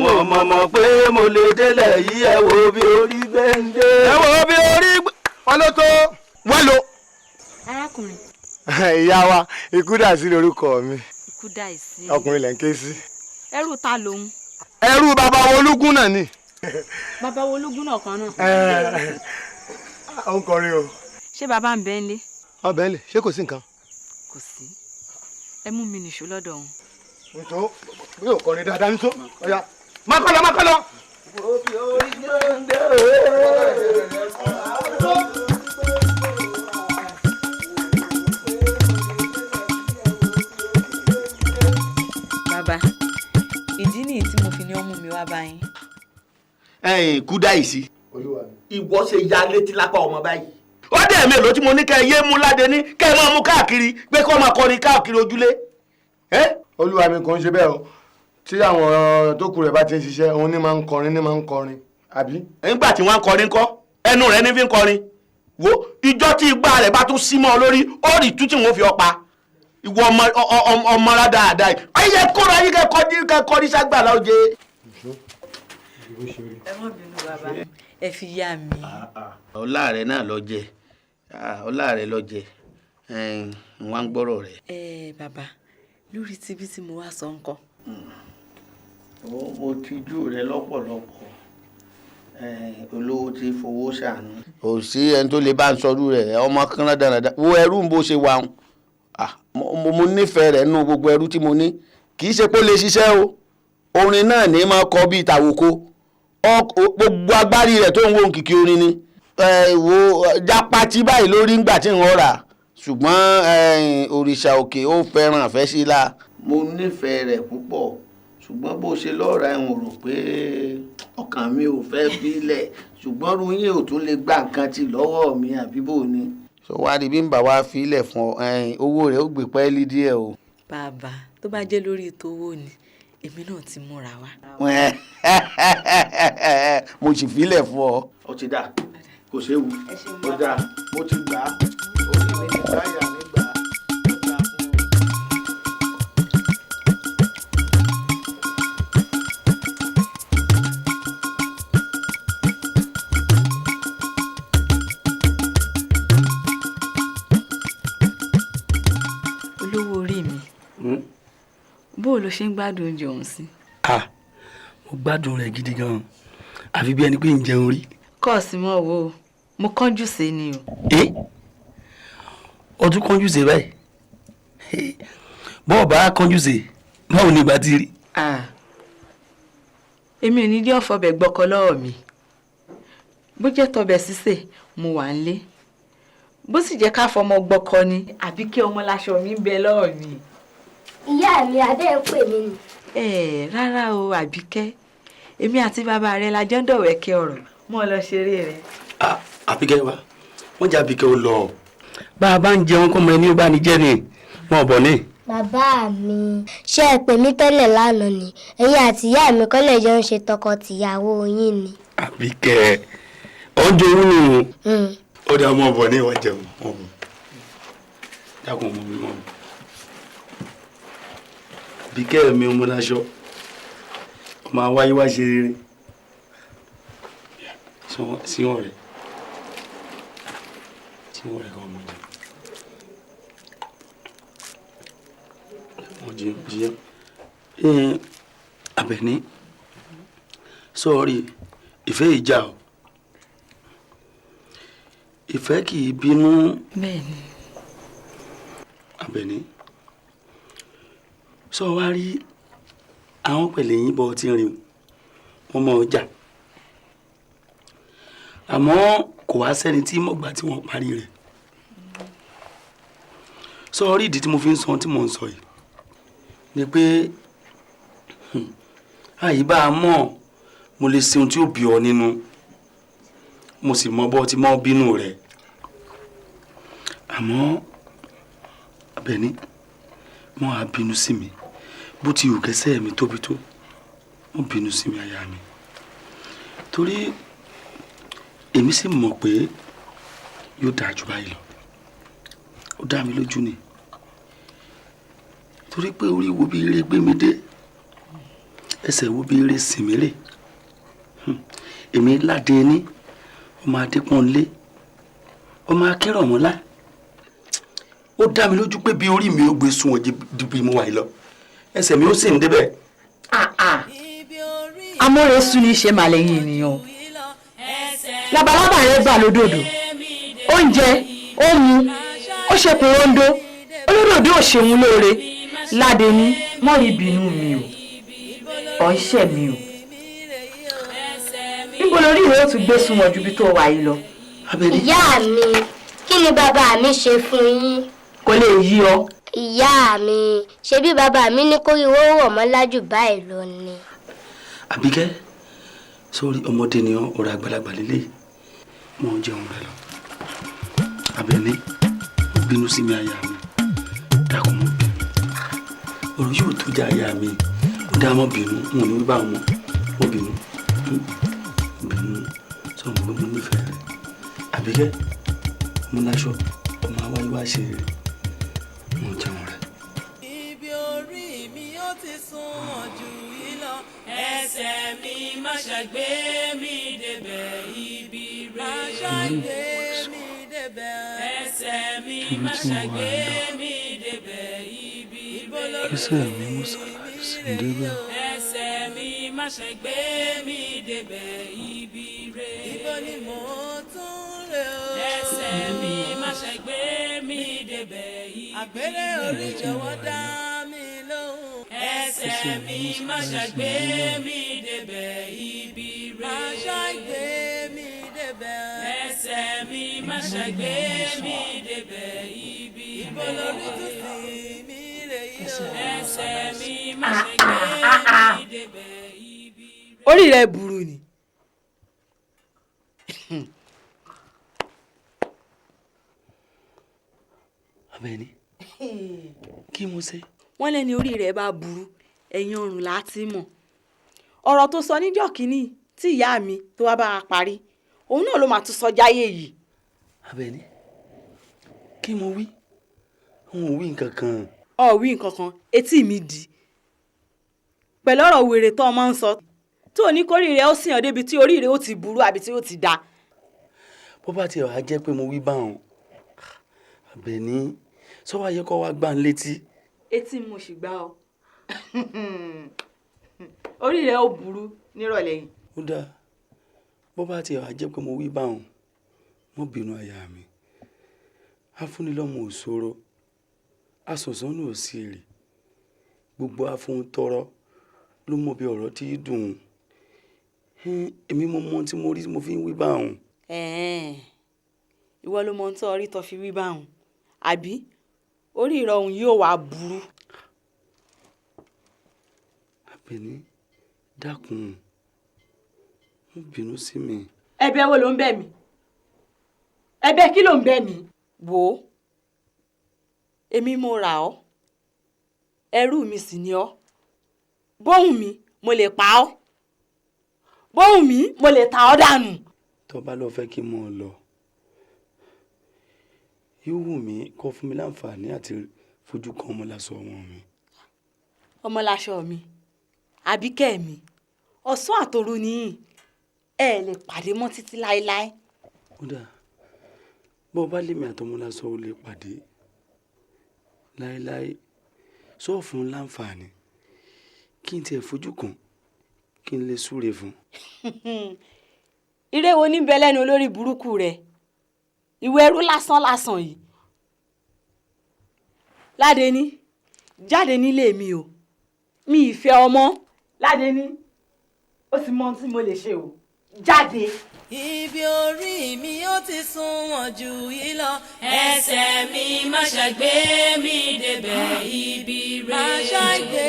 wọn mọ̀ pé mo lè délẹ̀ yìí ẹ wo bí orí gbé ń dé ẹ wo bí orí gbé. ọlọ́tọ́ wẹ́lò. arákùnrin. ìyá wa ikú dà sí lórúkọ mi. ikú dà sí. ọkùnrin lẹ̀ ń ké sí. ẹrú ta lòun. ẹrú bàbá wo olúgun náà ni. bàbá wo olúgun náà kan náà. ó ń kọrin o. ṣé bàbá ń bẹ ń lé. ọbẹ̀ ń lè ṣé kò sí nǹkan. kò sí ẹ mú mi nìṣó lọ́dọ̀ òun. nìṣó bí yóò kọrin dáadáa nìṣó ọ̀ya má kọ́ lọ má kọ́ lọ. bàbá ìdí nìyí tí mo fi ní ọmú mi wá báyìí. Kúdà ìsí ìwọ ṣe ya létí lápá ọmọ báyìí. ó dẹ̀ mélòó tí mo ní kẹ́ ẹ yé mú ládé ní kẹ́ ẹ máa mú káàkiri pé kó máa kọrin káàkiri ojúlé. olúwa mi kò ń ṣe bẹ́ẹ̀ o tí àwọn tó kù rẹ̀ bá ti ń ṣiṣẹ́ òun ní máa ń kọrin àbí. nígbà tí wọ́n ń kọrin kọ́ ẹnu rẹ̀ ní fi ń kọrin wo ìjọ tí igbá rẹ̀ bá tún sí mọ́ ọ lórí ó rí tú tí wọ́n fi ọ pa ìwọ ọmọ rà dáadáa yìí ọyẹ kóra yìí kẹ́kọ̀ọ́ ní ságbàlá oje. ẹ má bínú bàbá ẹ fi yá mi. ọlá rẹ náà lọ jẹ ọlá rẹ lọ jẹ wọn ń gbọ́rọ̀ rẹ. bàbá lórí tíbi tí mo wá sọ nǹkan. mo tijú rẹ lọ́pọ̀lọpọ̀ olówó tí fowó ṣàánú. kò sí ẹni tó lè bá ń sọrú rẹ ọmọ kan dáradára wo ẹrú bó ṣe wà ń mo nífẹ̀ẹ́ rẹ̀ nínú gbogbo ẹrú tí mo ní kì í ṣe pé ó lè ṣiṣẹ́ o orin náà ní máa kọ bíi tàwòkó gbogbo agbárí rẹ̀ tó ń wo kìkì orin ni wo jápátí báyìí lórí ńgbà tí wọ́n rà ṣùgbọ́n òrìṣà òkè ó fẹ́ràn àfẹ́ sí la. mo nífẹ̀ẹ́ rẹ̀ púpọ̀ ṣùgbọ́n bó ṣe lọ́ọ̀rọ̀ ẹ̀ ń rò pé ọkàn mi ò fẹ́ bílẹ̀ ṣùgbọ́n ruyin ò tún lè gba nǹkan tí lọ́wọ́ mi àbí bò ni. sọ wá rí bí n bá wá filẹ̀ fún ọ owó rẹ̀ ó gbé pẹ́ẹ́lí díẹ̀ o. bàbá tó bá jẹ́ lórí ètò owó ni èmi náà ti múra wá. mo sì filẹ̀ fún ọ. ó ti dà kò séwu ó dà mo ti gbà á orí mi ní báyà mi gbà á. olówó orí mi bó o lo ṣe ń gbádùn oúnjẹ ọ̀hún sí. mo gbádùn rẹ̀ gidi gan-an àfi bí ẹni pé ń jẹun rí. kọ́ọ̀sì mọ́ wo mo kánjú sí ni o. ọdún kánjú sí báyìí bọ́ọ̀ bá kánjú sí báwo ni ìgbà ti rí. èmi ò ní dí ọ̀fọ̀bẹ̀ gbọ́kọ lọ́wọ́ mi bó jẹ́ tọbẹ̀ sísè mo wà ń lé bó sì jẹ́ ká fọmọ gbọ́kọ ni àbí kí ọmọ láṣọ mi bẹ lọ́wọ́ mi. ìyá mi adé ń pè mí ni. rárá o Àbíkẹ́ èmi àti bàbá rẹ la jọ ń dọ̀wẹ́kẹ́ ọ̀rọ̀ mọ́ ọ lọ ṣeré rẹ. Àbíkẹ́ wa wọ́n jẹ́ Àbíkẹ́ ó lọ. bá a bá ń jẹun kọ́ mọ ẹni ó bá ní jẹ́ ni wọn ò bọ̀ ní. Bàbá mi, ṣé ẹ pè mí tẹ́lẹ̀ lánàá ni? Ẹ̀yin àti ìyá mi kọ́lẹ̀ jọ ń ṣe tọkọ-tìyàwó yín ni. Àbíkẹ́ oúnjẹ òun nù. Ó dá ọmọ ọ̀bọ̀ ní ìwọ̀n jẹun ọ̀bọ̀. Dákun ọmọ mi mọ́. Àbíkẹ́ mi ọmọ láṣọ. Ọmọ àwáyé wá ṣe rere. Sí ọ̀rẹ́. Sí ọ̀rẹ́ kan ọmọ jẹun. Jiyàn. Àbẹ̀ní sọ́ọ̀rì ìfẹ́ ìjà o ìfẹ́ kì í bínú. Bẹ́ẹ̀ni. Àbẹ̀ní sọ wá rí àwọn pẹ̀lẹ́ yín bọ́ tí ń rìn wọ́n mọ ọjà àmọ́ kò wá sẹ́ni tí mọ̀gbà tí wọ́n parí rẹ̀. Sọ́ọ̀rì ìdí tí mo fi ń sọ tí mò ń sọ yìí ni pé àyíbá mọ̀ mo lè ṣe ohun tí ó bí ọ nínú mo sì mọ bọ́ tí mọ́ bínú rẹ̀ àmọ́ Àbẹ̀ní mọ́ á bínú sí mi bó ti wù kẹsẹ́ mi tóbi tó mọ́ bínú sí mi aya mi torí èmi sì mọ̀ pé yóò dáa jù báyìí lọ ó dá mi lójú ni torí pé orí wo bí eré gbé mi dé ẹsẹ̀ wo bí eré sìn mí rè èmi láde ní ọmọ adépọ́nlé ọmọ akéròmọ́lá ó dá mi lójú pé bí orí mi ó gbé sunwọ̀n ju bí mo wà yìí lọ ẹsẹ̀ mi ó sì ń débẹ̀. amóore sún ní ṣe màlẹ́yìn ènìyàn labalábà rẹ gbà lódòdó oúnjẹ ó mu ó ṣe kòróńdó olódòdó ò ṣeun lóore láde ní mọ́ ìbínú mi o ọ̀ṣẹ́ mi o níbo lórí rẹ ó tún gbé sunwọ̀n ju bí tó wà yìí lọ. Ìyá mi, kí ni bàbá mi ṣe fún yín? Kò lè yí ọ. Ìyá mi, ṣebí bàbá mi ní kórìíwó rọ̀ mọ́ lájú báyìí lọ ni. Àbíkẹ́ sórí ọmọdé ni ọ̀rọ̀ àgbàlagbà lélẹ̀ mọ jẹun rẹ lọ Àbẹ̀ní ó bínú sí mi aya mi dákun mọ́ bínú ọ̀rọ̀ yóò tó jẹ́ aya mi ó dá mọ́ bínú wọn ní wíwá wọn ó bínú sọ wọn pé mo nífẹ̀ẹ́ rẹ Àbíkẹ́ mo láṣọ ọmọ àwáyé wá ṣe rere mo jẹun rẹ. Ibi orí mi ó ti sún jù yìí lọ ẹsẹ̀ mi má ṣàgbé mi débẹ̀ ibi rẹ̀ má ṣàgbé mi débẹ̀ ẹsẹ̀ mi má ṣàgbé mi débẹ̀ ibi rẹ̀ ẹsẹ̀ mi mo ṣàgbé débẹ̀ ẹsẹ̀ mi má ṣàgbé mi débẹ̀ ibi rẹ̀ ibo ni mo tún rè o ẹsẹ̀ mi má ṣàgbé mi débẹ̀ ibi rẹ̀ àgbélé orí jọ̀wọ́ dá mi lóhùn ẹsẹ̀ mi má ṣàgbé mi débẹ̀ ibi rẹ̀ má ṣàgbé mi débẹ̀ ẹsẹ̀ mi má ṣàgbé mi débẹ̀ ibi rẹ̀ ibo lórí tún sí mi rè yìí o ẹsẹ̀ mi má ṣàgbé mi débẹ̀ ibi rẹ̀. Orí rẹ burú ni. Àbẹ̀ní kí mo ṣe. wọ́n lẹ́ni orí rẹ̀ bá burú ẹ̀yìn ọrùn láti mọ̀ ọ̀rọ̀ tó sọ níjọ́ kínní tí ìyá mi tó wá bá a parí òun náà ló máa tún sọ jáyé yìí. Àbẹ̀ní kí mo wí n ò wí nǹkan kan. ọ wí nǹkan kan etí mi dì pẹ̀lú ọ̀rọ̀ wèrè tó ọmọ ń sọ tó ní kórì rẹ̀ ó sìn ọ́ débi tí orí rẹ̀ ó ti burú àbí tí ó ti da. bó bá tiẹ̀ wá jẹ́ pé mo wí báwọn Àbẹ̀ní sọ wá yẹ kó wá gbá ń létí. etí mo sì gbá ọ orí rẹ̀ ó burú nírọ̀lẹ́ yìí. ó dáa bó bá tiẹ̀ wá jẹ́ pé mo wí báwọn mo bínú aya mi afúnilọ́mọ òṣòro asọ̀sọ́nù òsì èrè gbogbo afúntọrọ ló mọ bí ọ̀rọ̀ tí dùn èmi mo mọ tí mo rí mo fi ń wí báwọn. ìwọ ló mọ ohun tó rí tó fi wí báwọn àbí orí ìrọ̀ òun yóò wá burú. Àbẹ̀ní dákun mo bínú sí mi. ẹ̀bẹ̀ wo ló ń bẹ̀ mí ẹ̀bẹ̀ kí ló ń bẹ̀ mí wò ó èmi mo rà ọ́ ẹrú mi sì ni ọ́ bóhùn mi mo lè pa ọ́ bóhùn mi mo lè ta ọ́ dànù. tó bá lọ fẹ́ kí n mọ̀ ọ́ lọ yóò wù mí kó fún mi láǹfààní àti fojú kan ọmọláṣọ wọn mi. ọmọláṣọ mi àbíkẹ́ mi ọ̀sán àtòru nìyí ẹ lè pàdé mọ́ títí láéláé. kódà bó bá lèmi àtọmọláṣọ ò lè pàdé láéláé sọ fún láǹfààní kí n tiẹ̀ fojú kan kí n lè súre fún. ire wo ní bẹ lẹ́nu olórí burúkú rẹ̀ ìwé ẹrú lásán lásán yìí. Ládẹni jáde nílé mi o mi ìfẹ́ ọmọ. Ládẹni ó sì mọ ohun tí mo lè ṣe o jáde. Ibi orí mi ó ti sunwọ̀n jù yìí lọ. Ẹsẹ̀ mi má ṣàgbé mi débẹ̀ ibi rẹ̀. Má ṣàgbé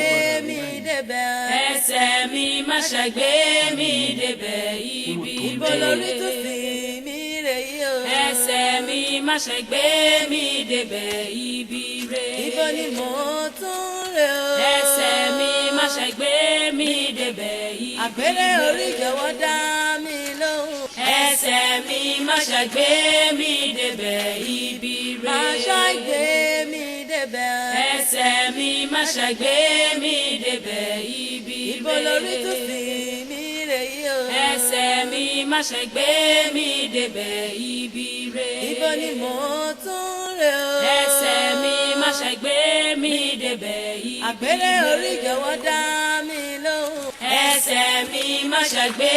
mi débẹ̀. Ẹsẹ̀ mi má ṣàgbé mi débẹ̀ ibi rẹ̀. Ibo lórí tó sì mí rè yí o. Ẹsẹ̀ mi má ṣàgbé mi débẹ̀ ibi rẹ̀. Ibo ni mo tún rè o. Ẹsẹ̀ mi má ṣàgbé mi débẹ̀ ibi rẹ̀. Àgbélé orí jọ̀wọ́ dá mi lóhùn. Ẹsẹ̀ mi má ṣàgbé mi débẹ̀ ibi rẹ̀. Má ṣàgbé mi débẹ̀. Ẹsẹ̀ mi má ṣàgbé mi débẹ̀ ibi rẹ̀. Ibo lórí tó sì mí rè yí o. Ẹsẹ̀ mi má ṣàgbé mi débẹ̀ ibi rẹ̀. Ibo ni mo tún rè o. Ẹsẹ̀ mi má ṣàgbé mi débẹ̀ ibi rẹ̀. Àgbélé orí jọ̀wọ́ dá mi lóhùn. Ẹsẹ̀ mi má ṣàgbé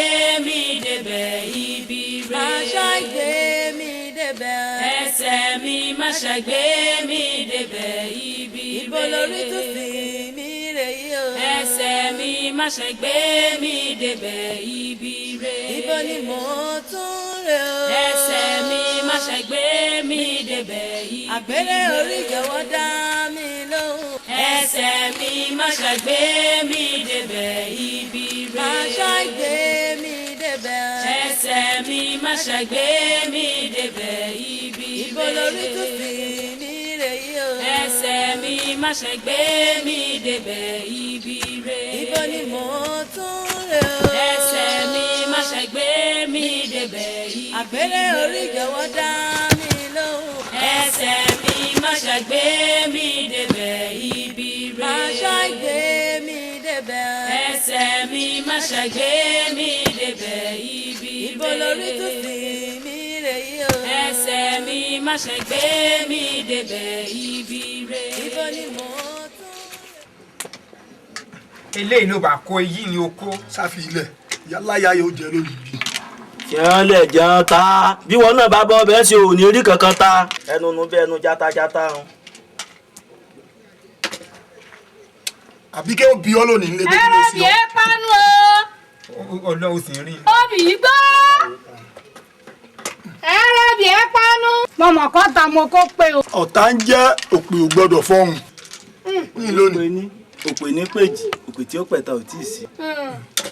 mi débẹ̀ ibi rẹ̀. Má ṣàgbé mi débẹ̀. Ẹsẹ̀ mi má ṣàgbé mi débẹ̀ ibi rẹ̀. Ibo lórí tó sì mí rè yí o. Ẹsẹ̀ mi má ṣàgbé mi débẹ̀ ibi rẹ̀. Ibo ni mo tún rè o. Ẹsẹ̀ mi má ṣàgbé mi débẹ̀ ibi rẹ̀. Àgbélé orí jọ̀wọ́ dá mi lóhùn. Ẹsẹ̀ mi má ṣàgbé mi débẹ̀ ibi rẹ̀. Má ṣàgbé mi débẹ̀. Ẹsẹ̀ mi má ṣàgbé mi débẹ̀ ibi rẹ̀. Ibo lórí tó sì mí rè yí o. Ẹsẹ̀ mi má ṣàgbé mi débẹ̀ ibi rẹ̀. Ibo ni mo tún rè o. Ẹsẹ̀ mi má ṣàgbé mi débẹ̀ ibi rẹ̀. Àgbélé orí jọ̀wọ́ dá mi lóhùn. Ẹsẹ̀ mi má ṣàgbé mi débẹ̀ ibi rẹ̀. Má ṣàgbé mi débẹ̀. Ẹsẹ̀ mi má ṣàgbé mi débẹ̀ ibi rẹ̀. Ibo lórí tó sì mí rè yí o. Ẹsẹ̀ mi má ṣàgbé mi débẹ̀ ibi rẹ̀. Ibo ni mo tún rè. eléyìí ló bá kó èyí ni o kó. sáfi ilẹ̀ yálàyà yóò jẹ́ lórí ibi. jẹun lẹ jẹun ta bí wọn náà bá bọ bẹ́ẹ̀ ṣe ò ní rí kankan ta ẹnu nu bí ẹnu játájátá o. àbí kí ó bí ọ lónìí nílé tó kí ló sí ọ. ẹ̀rọ bìí panu o. ọlọ́run sì ń rí. obì gbọ́. ẹ̀rọ bìí panu. mọ̀mọ́ kọ́ ta mo kó pé o. ọ̀tá ń jẹ́ òpè ò gbọ́dọ̀ fọ́hùn. ní lónìí. òpè ní péjì òpè tí ó pẹ̀ta ò tí ì sí.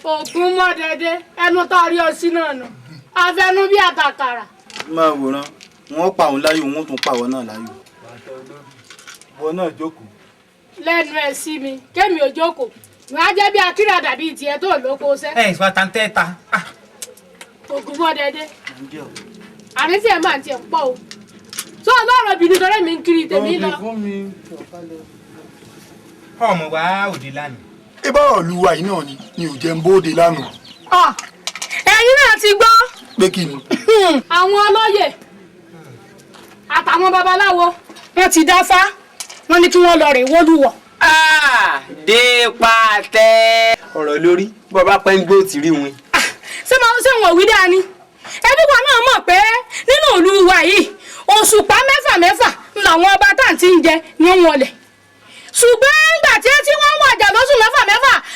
ògùn mọ́ dẹ́dẹ́ ẹnu tá a rí ọ sí náà nù afẹnú bí àtàkàrà. máa wòran wọn pa òun láyò wọn tún pa àwọn náà láyò. wọn náà jókòó. lẹ́nu ẹ̀ sí mi kémi ò jókòó wọn á jẹ́ bí akíra dàbí tiẹ̀ tó lóko sẹ́. ẹ ìfọ tàǹtẹ́ ta. ògùn mọ́ dẹ́dẹ́ àní tí ẹ máa tiẹ̀ pọ̀ o tó ọlọ́run bìnrin torí mi ń kiri tèmi lọ. ọmọ wa òde lánàá. ibà ọ̀lùwà yìí náà ni ò jẹ́ ń bóde lánàá. ẹ̀yin náà ti gbọ́. pé kí ni. àwọn olóyè àtàwọn babaláwo wọn ti dáfá wọn ní kí wọn lọ rè wólúwọ. dé pàtẹ. ọ̀rọ̀ lórí bọ́ba pẹ́ ń gbó ti rí wọn. ṣé wọn ò wí dáa ni ẹbí wa náà mọ̀ pé nínú ìlú wa yìí òṣùpá mẹ́fà làwọn ọba tá à ń ti ń jẹ ní wọn lẹ̀ ṣùgbọ́n nígbà tí wọ́n wàjà lóṣù mẹ́fà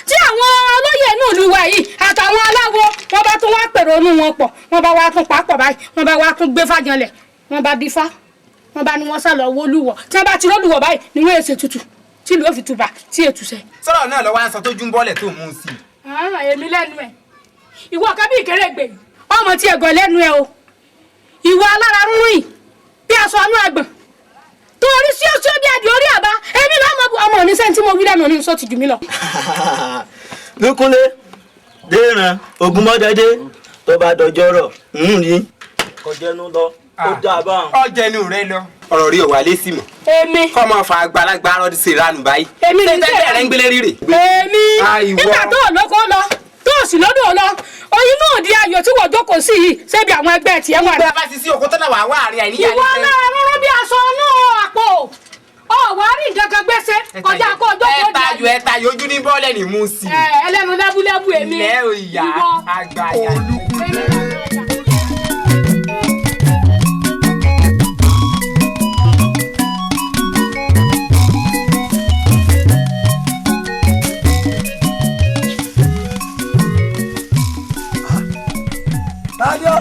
tí àwọn olóyè inú ìlú wa yìí àtàwọn aláwo wọn bá tún wá pèrò inú wọn pọ̀ wọn bá wá tún papọ̀ báyìí wọn bá wá tún gbé fàjànlẹ̀ wọn bá dífá wọn bá ní wọn sá lọ wólúwọ tí wọn bá ti rólùwọ báyìí ni wọn èsè tutù tí ìlú òfin tuba tí ètùsẹ. sọ̀rọ̀ náà lọ́wọ́ aṣọ tó jú ń bọ́lẹ̀ tó mú un sí. èmi lẹ́nu ẹ̀ ìwọ kábí ìkérègbè ọmọ tí ẹ̀gọ́ lẹ́nu ẹ̀ o ìwọ alára rúrú yìí bí aṣọ anú àgbọ̀n torí sí oṣù bí adì orí àbá èmi lọ́mọ bu ọmọ oníṣẹ́ tí mo wí lẹ́nu ní sọ ti jù mí lọ. Lúkúnlé déran Ògúnmọ́dédé tó bá dọjọ́rọ̀ rí kọjẹ́nu lọ ó dà báwọn. ọjẹnu rẹ lọ ọ̀rọ̀ rí òwà lésì mọ́. èmi. kọ́mọ fa àgbàlagbà rọ́ọ̀dì sí ìranù báyìí. èmi ní tẹ́lẹ̀ rẹ̀ ń gbélé rírè. èmi nígbà tó lóko lọ tó sì lọ́dọ̀ lọ oyin náà di ayọ̀ tí wọ́n jókòó sí yìí ṣebí àwọn ẹgbẹ́ tiẹ̀ wà. bí a bá ti sí òkúta náà wà wá àárín àìníyàn. ìwọ náà rọrọ bí aṣọ náà àpò ọwọ́ àrí nǹkan kan gbèsè kọjá kó ọjọ́ tó di. ẹ tayọ ojú ní bọ́ọ̀lù ní mú sí. ẹlẹ́nu lẹ́búlẹ́bú èmi. ilẹ̀ òyà àgbàyà. Táyọ̀.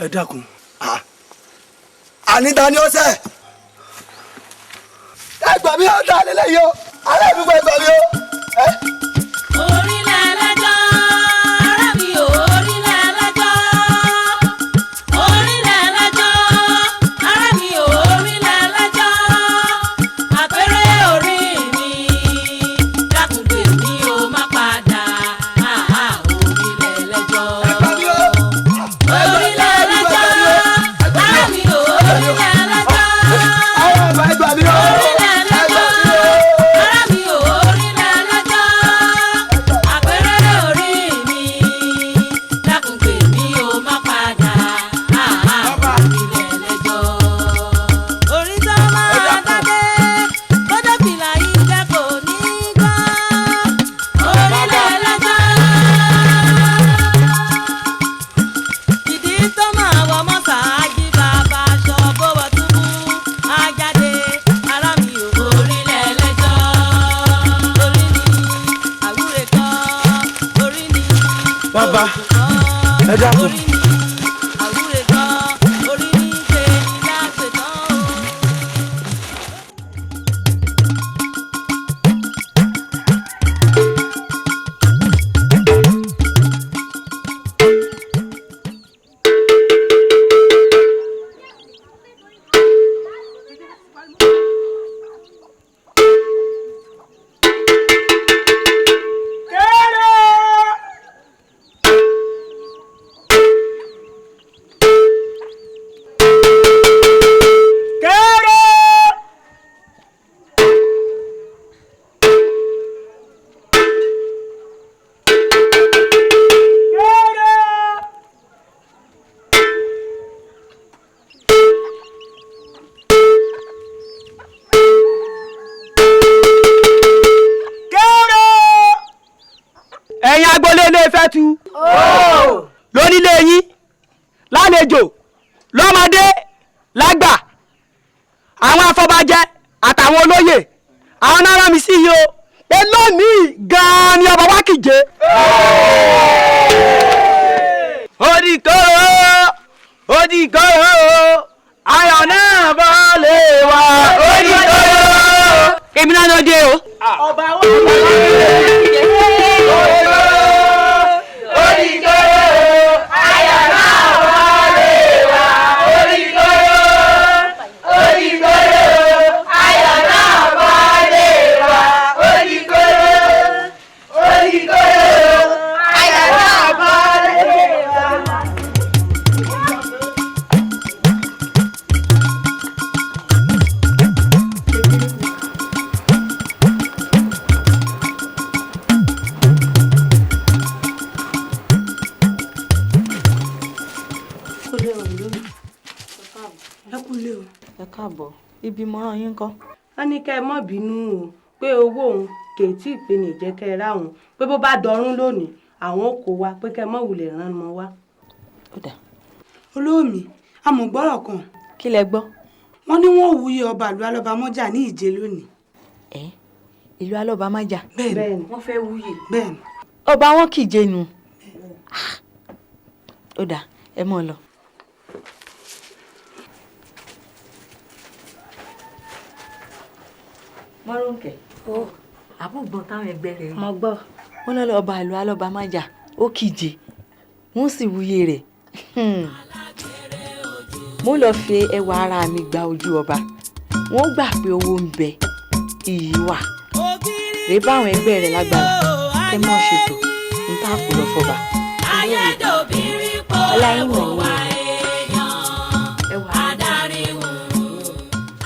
Ẹ dákun. Àní ta ni ó ṣẹ̀? Ẹ gbà mí ó dá lélẹ̀ yìí o. Alẹ́ mi gbà mí o. Orílẹ̀ ẹlẹ́jọ́, ará mi ò orílẹ̀ ẹlẹ́jọ́. Orílẹ̀ ẹlẹ́jọ́, ará mi ò orílẹ̀ ẹlẹ́jọ́. Àpẹẹrẹ orí mi, dákùnkè mi ò má padà. Orílẹ̀ ẹlẹ́jọ́. Orílẹ̀ ẹlẹ́jọ́, ará mi ò orílẹ̀ ẹlẹ́jọ́. Ẹ gbà mí o. Bàbá, ẹ dákun. ẹ̀yin agboolé ilé Ifẹ̀tù lónílé yín lálejò lọ́mọdé lágbà àwọn afọbajẹ àtàwọn olóyè àwọn náà rán mi sí yìí o pé lónìí gan-an ni ọba wa kìje. Odìkòrò ayọ̀ náà bọ́ lè wá. Odìkòrò èmi náà ló dé o. ọba wa ibi mọ́ràn yín kọ́. wọ́n ní kẹ́ ẹ má bínú o pé owó òun kì í tí ì pe nìjẹ́ kẹ́ ẹ ráhùn pé bó bá dọrún lónìí àwọn ò kó wa pé kẹ́ ẹ má wulẹ̀ rán mọ́ wa. olóòmì amọ̀gbọ́rọ̀ kan. kí lẹ gbọ́. wọ́n ní wọ́n wúyè ọba ìlú alọ́bàmọ́jà ní ìjẹ lónìí. ìlú alọ́bàmọ́jà. bẹ́ẹ̀ni wọ́n fẹ́ wúyè. bẹ́ẹ̀ni. ọba wọn kì í jẹnu. ó dà ẹ mọ̀ lọ. mọ́rùnkẹ́ àbúgbọ́n táwọn ẹgbẹ́ rẹ̀ rí. mo gbọ́. wọ́n lọ́ọ́ ọba ìlú alọ́bàmọ́jà ó kìje wọ́n sì wúyè rẹ̀. mo lọ fi ẹwà ara mi gba ojú ọba wọ́n gbà pé owó ń bẹ iyì wà rè báwọn ẹgbẹ́ rẹ̀ lágbára ẹ mọ̀ ṣètò ń bá kú lọ fọba. ọláyìn mọ̀ ní ẹwà adarí wù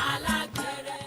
alágbẹ̀rẹ̀.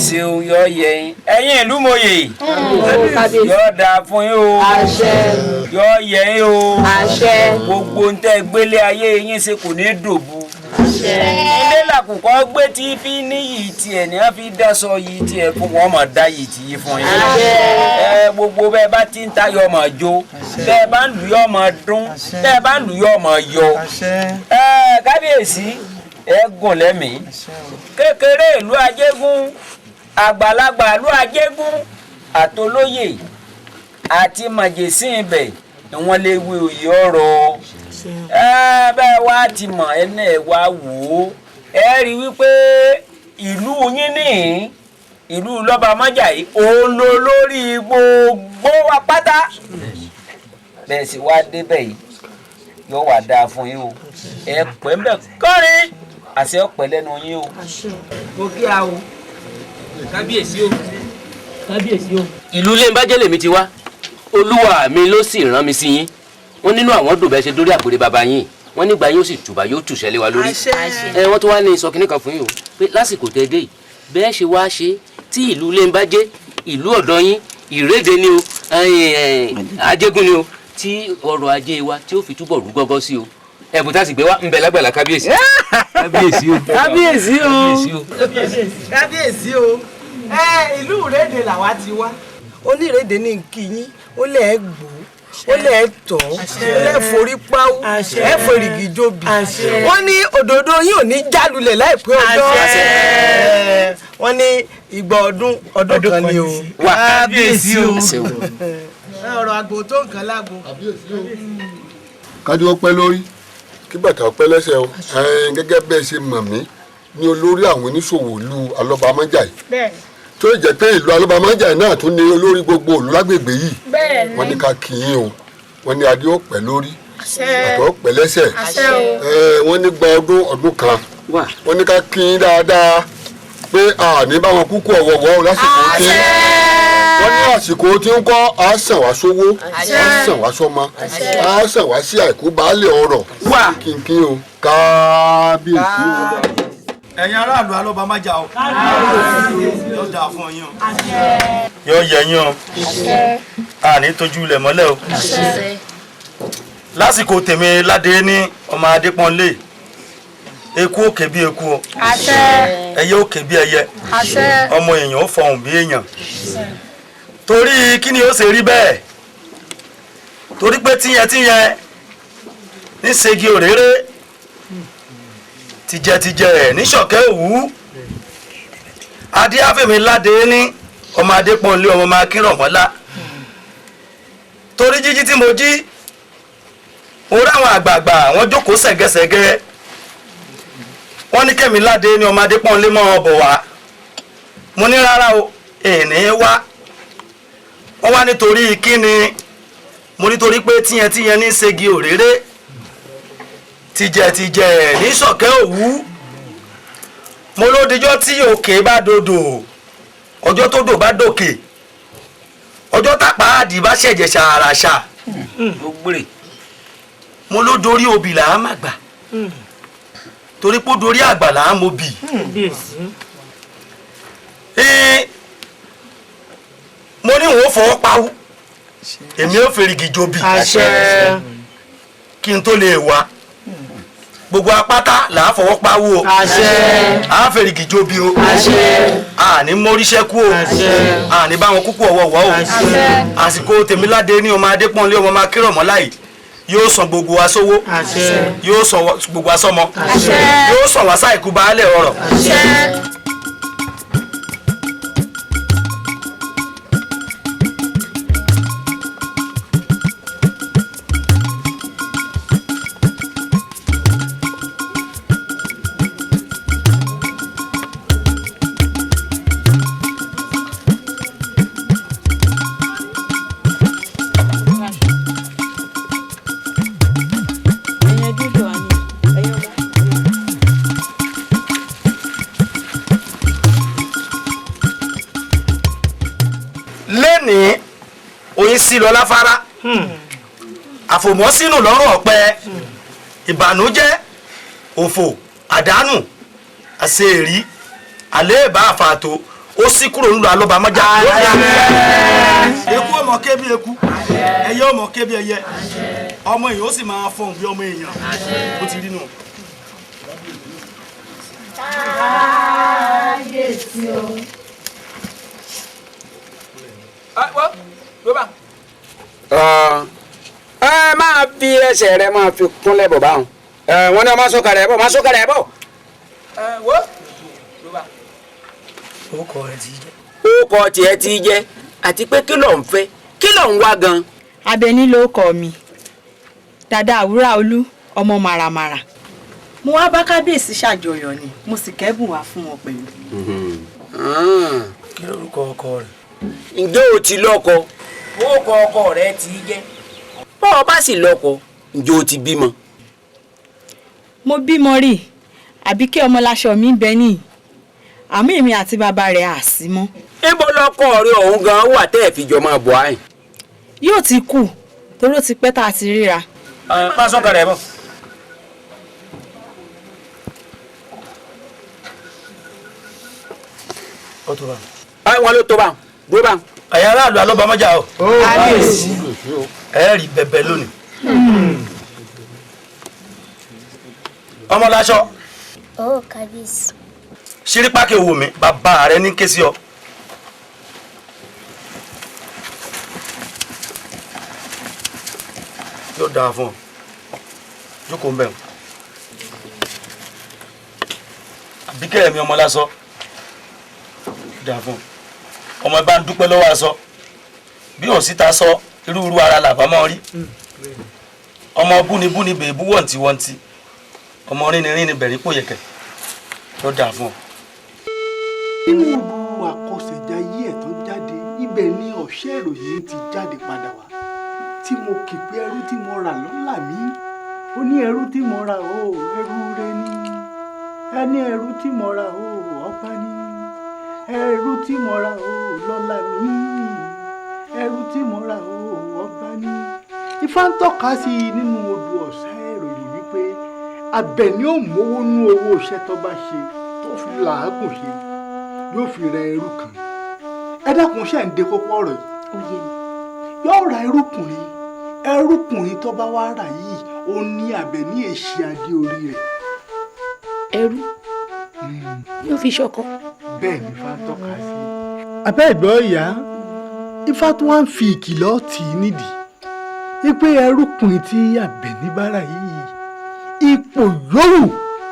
ṣe o yọ yẹ yín ẹ̀yin ìlú mòye yọ dáa fún yín o yọ yẹ yín o gbogbo ń tẹ́ gbélé ayé yín ṣe kò ní dòbu ilé làkùkọ gbé tí fi níyì tiẹ̀ ní wọ́n fi dáṣọ yìí tiẹ̀ fún wọn mọ̀ dá yìí tì í fún yín gbogbo bẹ́ẹ̀ bá ti ń tayọ ọmọ jó bẹ́ẹ̀ bá ń lù yọ ọmọ dún bẹ́ẹ̀ bá ń lù yọ ọmọ yọ kábíyèsí ẹ gùn lẹ́mìí kékeré ìlú Ajégún àgbàlagbà ìlú Ajégún àtolóyè àti màjèsín ibẹ̀ ni wọ́n lè wí òye ọ̀rọ̀ bẹ́ẹ̀ wá ti mọ̀ ẹni ẹ̀ wá wò ó ẹ rí wípé ìlú yín ní ìlú Lọ́bàmájà yìí òun ló lórí gbogbo wa pátá bẹ́ẹ̀ sì wá débẹ̀ yìí yóò wá dáa fún yín o ẹ pẹ́ ń bẹ̀ kọ́rin àṣẹ ọ̀pẹ lẹ́nu yín o. mo kí a o kábíyèsí o kábíyèsí o. ìlú ilé ń bájẹ́ lèmi ti wá olúwa mi ló sì rán mi sí yín wọ́n nínú àwọn dùn bẹ́ẹ̀ ṣe dórí àpèrè bàbá yín wọ́n nígbà yóò sì tùbà yóò tùṣẹ́ lé wa lórí. wọ́n tún wá ní sọ kínní kan fún yín o pé lásìkò tẹ́ dé yìí bẹ́ẹ̀ ṣe wá ṣe tí ìlú ilé ń bájẹ́ ìlú ọ̀dọ́ yín ìrédè ni o Ajégún ni o tí ọrọ̀ ajé wa tí ó fi túbọ̀ rú gọ́gọ́ sí o ẹ̀bùn tá a sì gbé wá ń bẹ lágbàlá kábíyèsí. kábíyèsí o kábíyèsí o kábíyèsí o ìlú ìrédè làwa ti wá onírèdè ní nkìyín ó lẹ̀ ẹ́ gbó ó lẹ̀ ẹ́ tọ̀ ó lẹ̀ forí páwó ẹ̀ fèrègì jóbi wọ́n ní òdòdó yín ò ní jálulẹ̀ láìpẹ́ ọjọ́ wọ́n ní ìgbà ọdún kan ni o kábíyèsí o ọ̀rọ̀ àgbò tó nǹkan lágbo. kájú ọpẹ́ lórí kí bàtà ọpẹ́ lẹ́sẹ̀ o gẹ́gẹ́ bẹ́ẹ̀ ṣe mọ̀ mí ní olórí àwọn oníṣòwò ìlú Alọ́bàmájà yìí tó jẹ́ pé ìlú Alọ́bàmájà yìí náà tún ní olórí gbogbo ìlú lágbègbè yìí wọ́n ní ká kí yín o wọ́n ní adé ọpẹ́ lórí bàtà ọpẹ́ lẹ́sẹ̀ wọ́n ní gba ọdún kan wọ́n ní ká kí yín dáadáa pé àní báwọn kúkú ọ̀wọ̀wọ́ lásìkò tí wọ́n ní àsìkò tí ń kọ́ á sàn wá sówó á sàn wá sọ́mọ á sàn wá sí àìkú baálé ọrọ̀ kínkín o kábíyèsí o. ẹ̀yin aráàlú Alọ́bàmájà o yóò dáa fún yín o. yóò yẹ yín o àní tójú ilẹ̀ mọ́lẹ̀ o lásìkò tèmi ládé ní ọmọ Adépọ́nlé eku òkè bí eku o ẹyẹ òkè bí ẹyẹ ọmọ èèyàn ó fọhùn bí èèyàn torí kí ni ó ṣe rí bẹ́ẹ̀ torí pé tíyẹn ní segi òréré tìjẹtìjẹ ní ṣọ̀kẹ́ òwú adéáfẹ̀mí ládé ní ọmọ Adépọ́nlé ọmọ máa kírọ̀mọ́lá torí jíjí tí mo jí mo ráwọn àgbààgbà wọ́n jókòó ṣẹ̀gẹ́ṣẹ̀gẹ́ wọ́n ní kẹ́mi ládé ní ọmọ Adépọ́nlé mọ́ ọ bọ̀ wá mo ní rárá o èèní wá wọ́n wá nítorí kíni mo nítorí pé tíyẹn ní segi òréré tìjẹtìjẹ ní ṣọ̀kẹ́ òwú mo ló dijọ́ tí òkè bá dodò ọjọ́ tó dò bá dòkè ọjọ́ tápá àdì bá ṣẹ̀jẹ̀ ṣàràṣà mo ló dorí obì là á má gbà torí pé ó dorí àgbà là á mo bì mo ní òun fọwọ́ pawú èmi ò fèrègì jobi kí n tó lè wá gbogbo apáta là á fọwọ́ pawú o à á fèrègì jobi o àní móríṣẹ́ kú o àní báwọn kúkú ọ̀wọ̀wọ́ o àsìkò tèmíládé ní ọmọ Adépọ́nlé ọmọ máa kírọ̀mọ́lá yìí yóò san gbogbo wa sówó yóò san gbogbo wa sọ́mọ yóò san wá sáìkú baálé ọrọ̀. lẹ́nìí oyin sí lọ láfárá àfòmọ́ sínú lọ́rùn ọ̀pẹ ìbànújẹ́ òfò àdánù àṣeèrí àléèbá àfààtò ó sì kúrò nílùú alọ́bàmọ́jà. Eku ọmọ ké bí eku, ẹyẹ ọmọ ké bí ẹyẹ, ọmọ èèyàn ó sì máa fọhùn bí ọmọ èèyàn. Ó ti rí nù. Kábíyèsí o. Ẹ máa fi ẹsẹ̀ rẹ máa fi kúnlẹ̀ bọ̀ báwọn. Wọ́n ní ọmọ sọ́kàrẹ̀ bọ̀, máa sọ́kàrẹ̀ bọ̀. Orúkọ rẹ̀ ti jẹ́. Orúkọ tiẹ̀ ti jẹ́ àti pé kí ló ń fẹ́ kí ló ń wá gan. Abẹni ló kọ mi dada àwúrà olú ọmọ màràmàrà. Mo wá bá kábíyèsí ṣàjọyọ̀ ni mo sì kẹ́bùn wá fún wọn pẹ̀lú. Kí lórúkọ ọkọ rẹ̀? Ǹjẹ́ o ti lọ́kọ? Orúkọ ọkọ rẹ̀ ti jẹ́. Bọ́ ọ bá sì lọ́kọ ǹjẹ́ o ti bímọ? Mo bímọ rí Àbíkẹ́ ọmọláṣọ mi bẹ ní àmọ́ èmi àti bàbá rẹ̀ à sí mọ́. Ibo lọkọ rẹ̀ ọ̀hún gan wà tẹ́ ẹ̀ fi jọ máa bọ̀ àyìn. Yóò ti kú torí ó ti pẹ́ tá a ti ríra. Máa sọ́kàrẹ̀ bọ̀. Ó tó bá. Wọ́n ló tó bá dúró bá. Ẹ̀yin aráàlú alọ́bàmọ́jà o. Kábíyèsí. Ẹ rí bẹ̀bẹ̀ lónìí. Ọmọláṣọ. Ó kábíyèsí. Ṣírípákẹ́ wò mí bàbá rẹ ní ké sí ọ. Yóò dáa fún ọ. Jókòó ń bẹ̀. Àbíkẹ́ mi Ọmọláṣọ. Dáa fún ọ. Ọmọ ẹ bá ń dúpẹ́ lọ́wọ́ aṣọ. Bí ò síta sọ irú ara làbá mọ́ rí. Ọmọ búnibúni bèébú wọ̀ntìwọ̀ntì. Ọmọ rínirínni bẹ̀rí pòyẹ̀kẹ̀. Yóò dáa fún ọ. Nínú gbogbo àkọsẹ̀jayé ẹ̀ tó jáde ibẹ̀ ni ọ̀ṣẹ́ ìròyìn ti jáde padà wá tí mo kì pé ẹrú tí mo rà lọ́là mí ó ní ẹrú tí mo rà ó ẹrú rẹ ni ẹni ẹrú tí mo rà ó ọba ni ẹrú tí mo rà ó lọ́là mí ẹrú tí mo rà ó ọba ni. Ifá ń tọ́ka sí i nínú odò ọ̀ṣẹ́ ìròyìn wípé Àbẹ̀ní ò mówó nú owó iṣẹ́ tó bá ṣe tó fi làágùn ṣe yóò fi ra ẹrú kan. Ẹ dákun ṣe ń de kókó ọ̀rọ̀ yìí yóò ra ẹrúkùnrin tó bá wá rà yìí ó ní Àbẹ̀ní èṣì adé orí rẹ̀. Ẹrú yóò fi ṣọkọ. Bẹ́ẹ̀ ni Ifá ń tọ́ka sí. Abẹ́ ìgbọ́ ìyá Ifá tó wá ń fi ìkìlọ̀ tì í nídìí wípé ẹrúkùnrin tí Àbẹ̀ní bá rà yìí ipò yòówù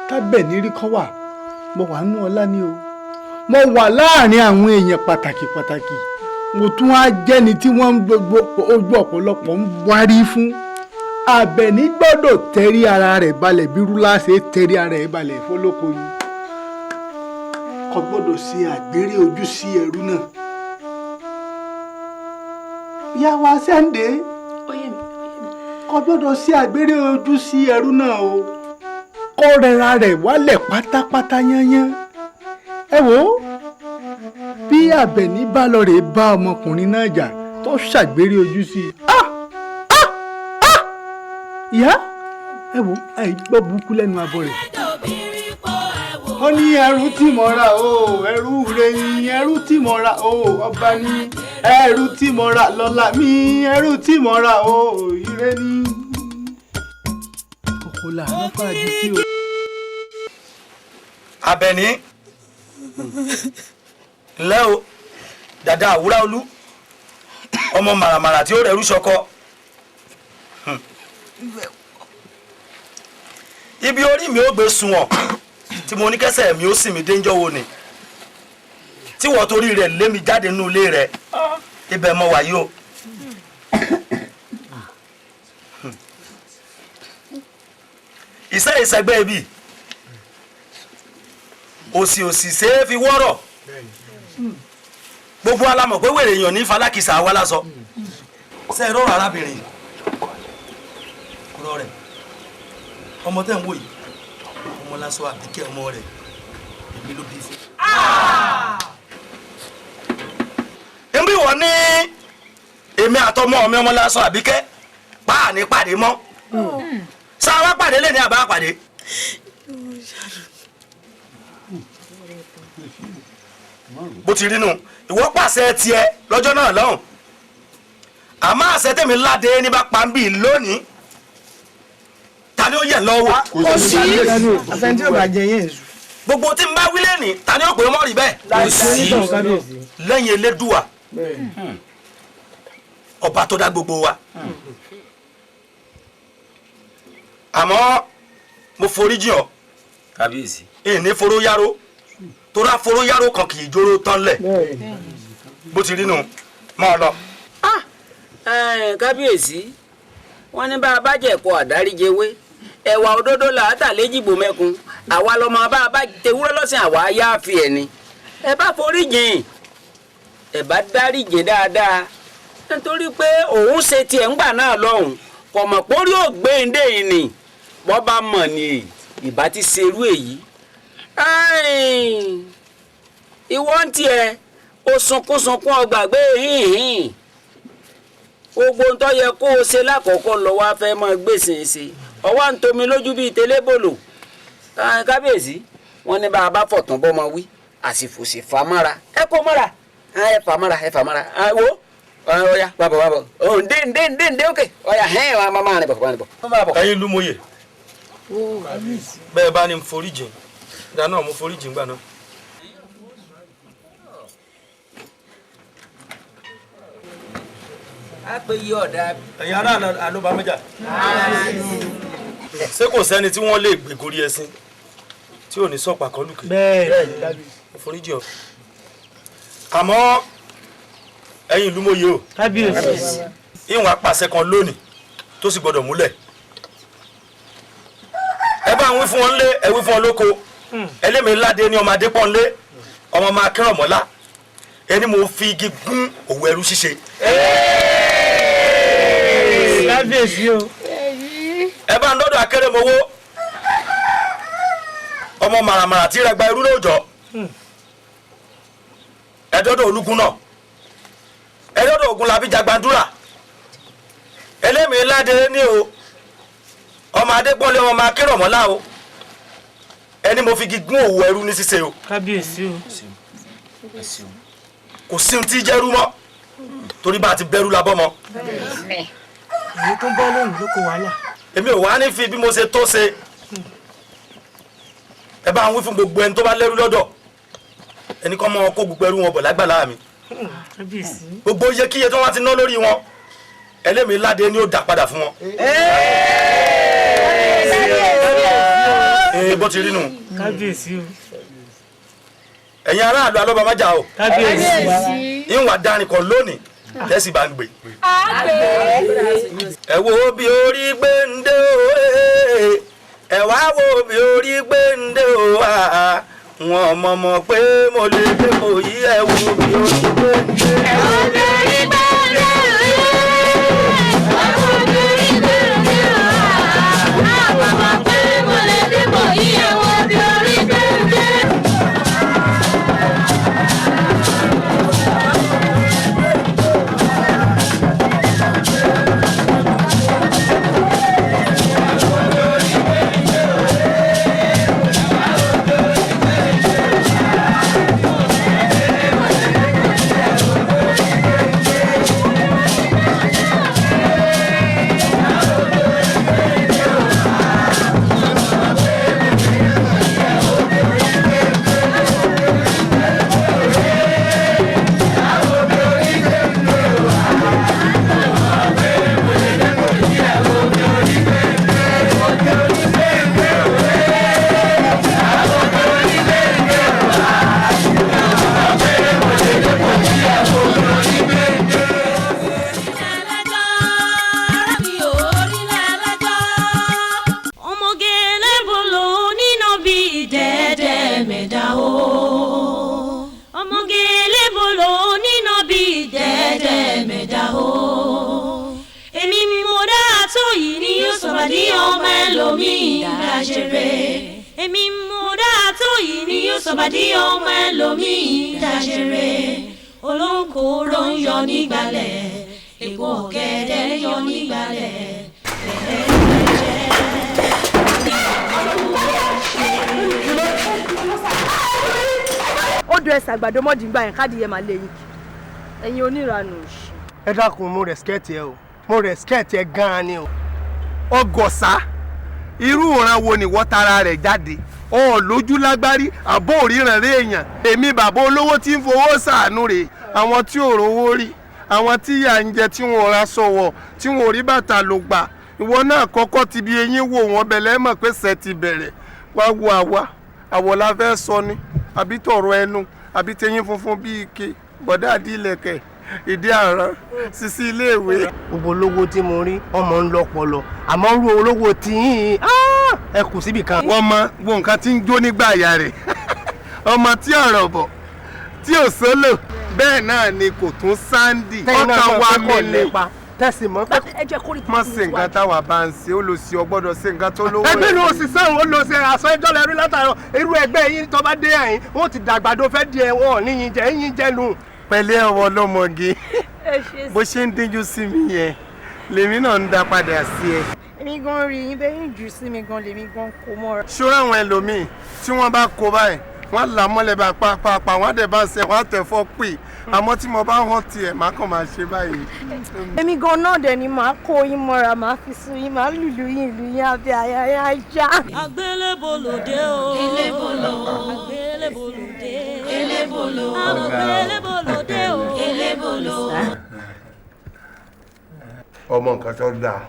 tábẹ̀ní rí kọ́ wà mo wà nú ọlá ni o mo wà láàrin àwọn èèyàn pàtàkì mo tún wá jẹ́ni tí wọ́n ń gbogbo ojú ọ̀pọ̀lọpọ̀ ń wárí fún. Àbẹ̀ní gbọ́dọ̀ tẹrí ara rẹ̀ balẹ̀ bí rúlá ṣe tẹrí ara rẹ̀ balẹ̀ fọlọ́kọ ni kò gbọ́dọ̀ ṣe àgbèrè ojú sí ẹrú náà. Ìyá wa Sẹ́ńdé kò gbọ́dọ̀ ṣe àgbèrè ojú sí ẹrú náà o kó rẹra rẹ̀ wálẹ̀ pátápátá yányán. Ẹ wò ó bí Àbẹ̀ní bá lọ rè bá ọmọkùnrin náà jà tó ṣàgbèrè ojú sí i. Ìyá ẹ wò àìgbọ́ burúkú lẹ́nu abọ́ rẹ̀. Ó ní ẹrú tí mo rà o ẹrú rẹ ni ẹrú tí mo rà o ọba ni ẹrú tí mo rà lọ́lá mi ẹrú tí mo rà o ire ni. Kòkó làánú fàájì sí o. Àbẹ̀ní ńlẹ́ o dàda àwúrà olú ọmọ màràmàrà tí ó rẹ̀rú ṣọkọ. Ibi orí mi ó gbé sunwọ̀n tí mo ní kẹsẹ̀ mi ó sì mí déńjọ́ wo ni tí wọ́n torí rẹ̀ lé mi jáde nínú ilé rẹ̀ ibẹ̀ mọ wàyí o. Iṣẹ́ ìṣẹ́gbẹ́ ibi òsì ṣe é fi wọ́rọ̀ gbogbo alamọ̀ pé wèrè èèyàn ní falákìsà wa lásọ ṣe é rọrùn arábìnrin kúrọ rẹ̀ ọmọ tẹ́ ń wò yìí ọmọ lásọ Àbíkẹ́ ọmọ rẹ̀ èmi ló bí fún. níbi wọ́n ní èmi àtọmọ mi ọmọ lásọ Àbíkẹ́ páà ní pàdé mọ́ sáà wá pàdé lè ní àbá pàdé. bó ti rí nu ìwọ pàṣẹ tiẹ̀ lọ́jọ́ náà lọ́hùn àmọ́ àṣẹ tèmi ládé ní bá pa ń bì lónìí ta ni ó yẹ lọ́wọ́. kò sí àfẹn tí ó bá jẹ yẹn èṣù. gbogbo tí n bá wílé ní ta ni ó pè é mọ́ rí bẹ́ẹ̀. kò sí lẹ́yìn elédùà ọba tó dá gbogbo wa. àmọ́ mo foríjì ọ́ kábíyèsí. ìní foró yáró tóra foró yáró kan kì í jóró tán lẹ̀ bó ti rí nu máa lọ. kábíyèsí wọ́n ní bá a bá jẹ̀kọ́ àdáríjẹwé ẹ̀wà òdodo làátà léjìgbò mẹ́kun àwa lọ́mọ bá a bá tewúrẹ́ lọ́sìn àwa yá fi ẹ̀ ni ẹ bá foríjìn ẹ bá dáríjìn dáadáa nítorí pé òun ṣe tiẹ̀ ńgbà náà lọ́hùn kọ̀mọ̀ pórí ògbéǹde yìí ni bọ́ bá mọ̀ ni ìbá ti ṣerú èyí. ìwọ ń tiẹ̀ o sunkúnsunkún ọgbàgbé hìhìn gbogbo ń tó yẹ kó o ṣe lákọ̀ọ́kọ́ lọ wá fẹ́ mọ́ gbèsè ṣe ọwọ́ ń tomi lójú bíi tẹlẹ́bòlò. kábíyèsí wọn ní bá a bá fọ̀tún bọ́mọ wí àsìfò sì fà mára ẹ kó mọ́ra ẹ fà mára ẹ fà mára wo ọ̀ya bàbọ̀ ǹdé òkè ọ̀ya hẹ́n wa máa rìn bọ̀. ẹ̀yin lúmọ̀yè bẹ́ẹ̀ bá ní foríjìn dáná mo foríjìn gbà náà. a pe yí ọ̀dà. ẹ̀yin ará Alóbámẹ́jà ṣé kò sẹ́ni tí wọ́n lè gbé gorí ẹṣin tí ò ní sọ̀pà kan lùkẹ́. bẹ́ẹ̀ mo foríjìn ọ́ àmọ́ ẹ̀yin lúmọ̀yè o kábíyèsí ìwọ̀n apàṣẹ kan lónìí tó sì gbọdọ̀ múlẹ̀ ẹ bá ń wí fún wọn lé ẹ wí fún wọn lóko ẹlẹ́mìí ládé ní ọmọ adépọ́nlé ọmọ máa kẹ́rọ̀ mọ́lá ẹni mo fi igi gún òwò ẹrú ṣíṣe. kábíyèsí o. ẹ bá ń dọ́dọ̀ akérèmọ́wó ọmọ màràmàrà tí rẹ gba irú lóòjọ́ ẹ dọ́dọ̀ olúgun náà ẹ dọ́dọ̀ Ògúnlábí Jagbandúrà ẹlẹ́mìí ládé ní o ọmọ adépọ́nlé ọmọ máa kẹ́rọ̀ mọ́lá o ẹni mo fi igi gún òwò ẹrú ní ṣíṣe o. kábíyèsí o. kò sí ohun tí jẹ́rú mọ́ torí bá a ti bẹ̀rù labọ́ mọ́. èyí tó bọ́ lóhùn ló kó wàhálà. èmi ò wá ní fi bí mo ṣe tó ṣe ẹ bá ń wí fún gbogbo ẹni tó bá lẹ́rú lọ́dọ̀ ẹni kan mọ́ kó gbogbo ẹrú wọn bọ̀ lágbàlá mi. gbogbo iye kíye tí wọ́n ti ná lórí wọn ẹlẹ́mìí ládé ni ó dà padà fún wọn. bó ti rí nù. kábíyèsí o. ẹ̀yin aráàlú Alóbámẹ́jà o. kábíyèsí. ìwà darin kan lónìí tẹ́sí bá ń gbé. ẹ wo bí orí gbé ń dé o ẹ wá wo bí orí gbé ń dé o wọn mọ̀ pé mo lè dé kò yí ẹ wo bí orí gbé ń dé. ẹ wo bí orí gbé ń dé o ẹ wo bí orí gbé ń dé o wọn mọ̀ pé mo lè dé kò yí ẹ wo bí orí gbé ń dé. Sọ̀bàdí ọmọ ẹlòmíì dáṣeré. Èmi mo dáa tó yìí ni yóò sọ̀bàdí ọmọ ẹlòmíì dáṣeré. Olóńkòrò ń yọ nígbàlẹ̀, èpo ọ̀gẹ̀dẹ̀ ń yọ nígbàlẹ̀. ó mọ́dọ̀ ẹ̀sẹ̀ àgbàdo mọ́dì gbà yẹn káàdì yẹn máa lé yín ẹ̀yin oníranù òṣì. ẹ dákun mo respect ẹ o mo respect ẹ gan-an ni o. ọgọ̀sá irú ìran wo ni wọ́n tara rẹ̀ jáde ọ̀ lójú lágbárí àbó òríran rẹ̀ èèyàn èmi bàbá olówó tí ń fowó ṣàánú rè àwọn tí ò rówó rí àwọn tí yà ń jẹ tí wọn ò ra sọ̀wọ̀ tí wọn ò rí bàtà lò gbà ìwọ náà kọ́kọ́ ti bí eyín wò wọ́n bẹ̀lẹ́ mọ̀ pé ṣẹ́ ti bẹ̀rẹ̀ wá wo àwọ̀ la fẹ́ sọ ni àbí tọ̀rọ̀ ẹnu àbí tẹyin funfun bíi ike bọ̀dá àdìlẹ̀kẹ̀ ìdí àrán sisi iléèwé. gbogbo olówó tí mo rí ọmọ ń lọpọlọ àmọ́ ń ru olówó tí ẹ kù síbì kan. wọ́n mọ gbogbo nǹkan tí ń jó nígbà àyà rẹ̀ ọmọ tí ọ̀rọ̀ bọ̀ tí ò sólò bẹ́ẹ̀ náà ni kò tún sáńdì ọkàn wa mẹ́lẹ̀ tẹ̀sí mọ́ mọ́ sí nǹkan táwa bá ń ṣe ó lọ sí ọgbọ́dọ̀ sí nǹkan tó lówó. ẹgbẹ́ ní òṣìṣẹ́ òun ó lọ sí aṣọ ẹjọ́ lẹ́rú látàrọ irú ẹgbẹ́ yìí tó bá dé àyín wọ́n ti dàgbàdo fẹ́ di ẹ̀wọ̀n níyìn jẹ́ yín jẹ́ nù. pẹ̀lẹ́ ọwọ́ lọ́mọge bó ṣe ń díjú sí mi yẹn lèmi náà ń dá padà sí ẹ. èmi gan rí yín bẹ́ẹ̀ yín jù sí mi gan lèmi gan kó mọ́ra. ṣọ́ra àwọn ẹlòmíì tí wọ́n bá kó báyìí wọ́n là mọ́lẹ̀ bá pàápàá wọ́n dẹ̀ bá ṣe wọ́n tẹ̀ fọ́ pè àmọ́ tí mo bá hàn tiẹ̀ má kàn máa ṣe báyìí. èmi gan náà dẹ̀ ni màá kó yín mọ́ra màá fi sun yín màá lùlù yín ìlú yín abẹ́ ayáyá ajá. àgbélébòlòdé o elébòlò àgbélébòlòdé elébòlò àgbélébòlòdé o elébòlò. ọmọ nǹkan tó dáa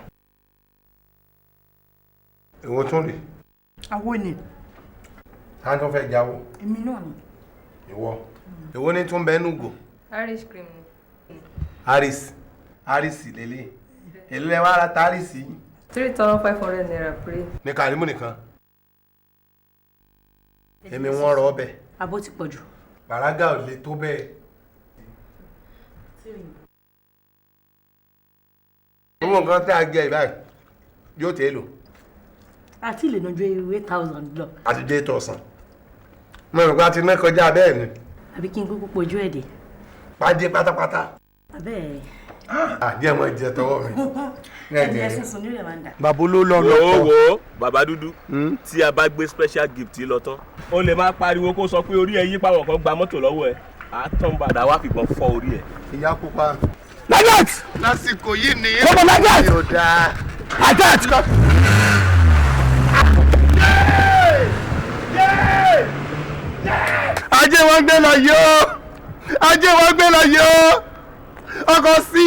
èwo tún rè. àwo ni. ta tó fẹ́ jáwó. èmi náà ni. ìwọ èwo ní tún bẹ́ẹ̀ nùgò. irish cream ni. aris lélẹ̀ èlé lẹ́wọ́ ara ta aris yìí. 3,500 naira péré. ní Kàrímù nìkan èmi wọ́n rọ ọbẹ̀. àbó ti pọ̀ jù. bàrágà ò lè tó bẹ́ẹ̀. gbogbo nǹkan tí a jẹ ìbáyìí yóò tẹ́ lò. àti ìlànà ju 8,000 lọ. àti dé tọ̀sán mo rò pé a ti ná kọjá bẹ́ẹ̀ ni. àbí kí n kúkú pojú ẹ̀ dé. pàdé pátápátá. abẹ́ àdìẹ mọ jẹ tọwọ́ mi. ẹni ẹsìn sùn nílẹ̀ máa ń dà. bàbá ló lọ lọ. wo bàbá dúdú tí a bá gbé special gift lọ tán ó lè máa pariwo kó sọ pé orí ẹ yí pàwọ̀ kan gba mọ́tò lọ́wọ́ ẹ̀ á tán padà wá fìbọn fọ́ orí ẹ̀. ìyá pupa. Lagat. lásìkò yìí ni. kọ́mọ Lagat. yóò dáa. Lagat. ajé wọn gbé lọ yó ajé wọn gbé lọ yó ọkọ sí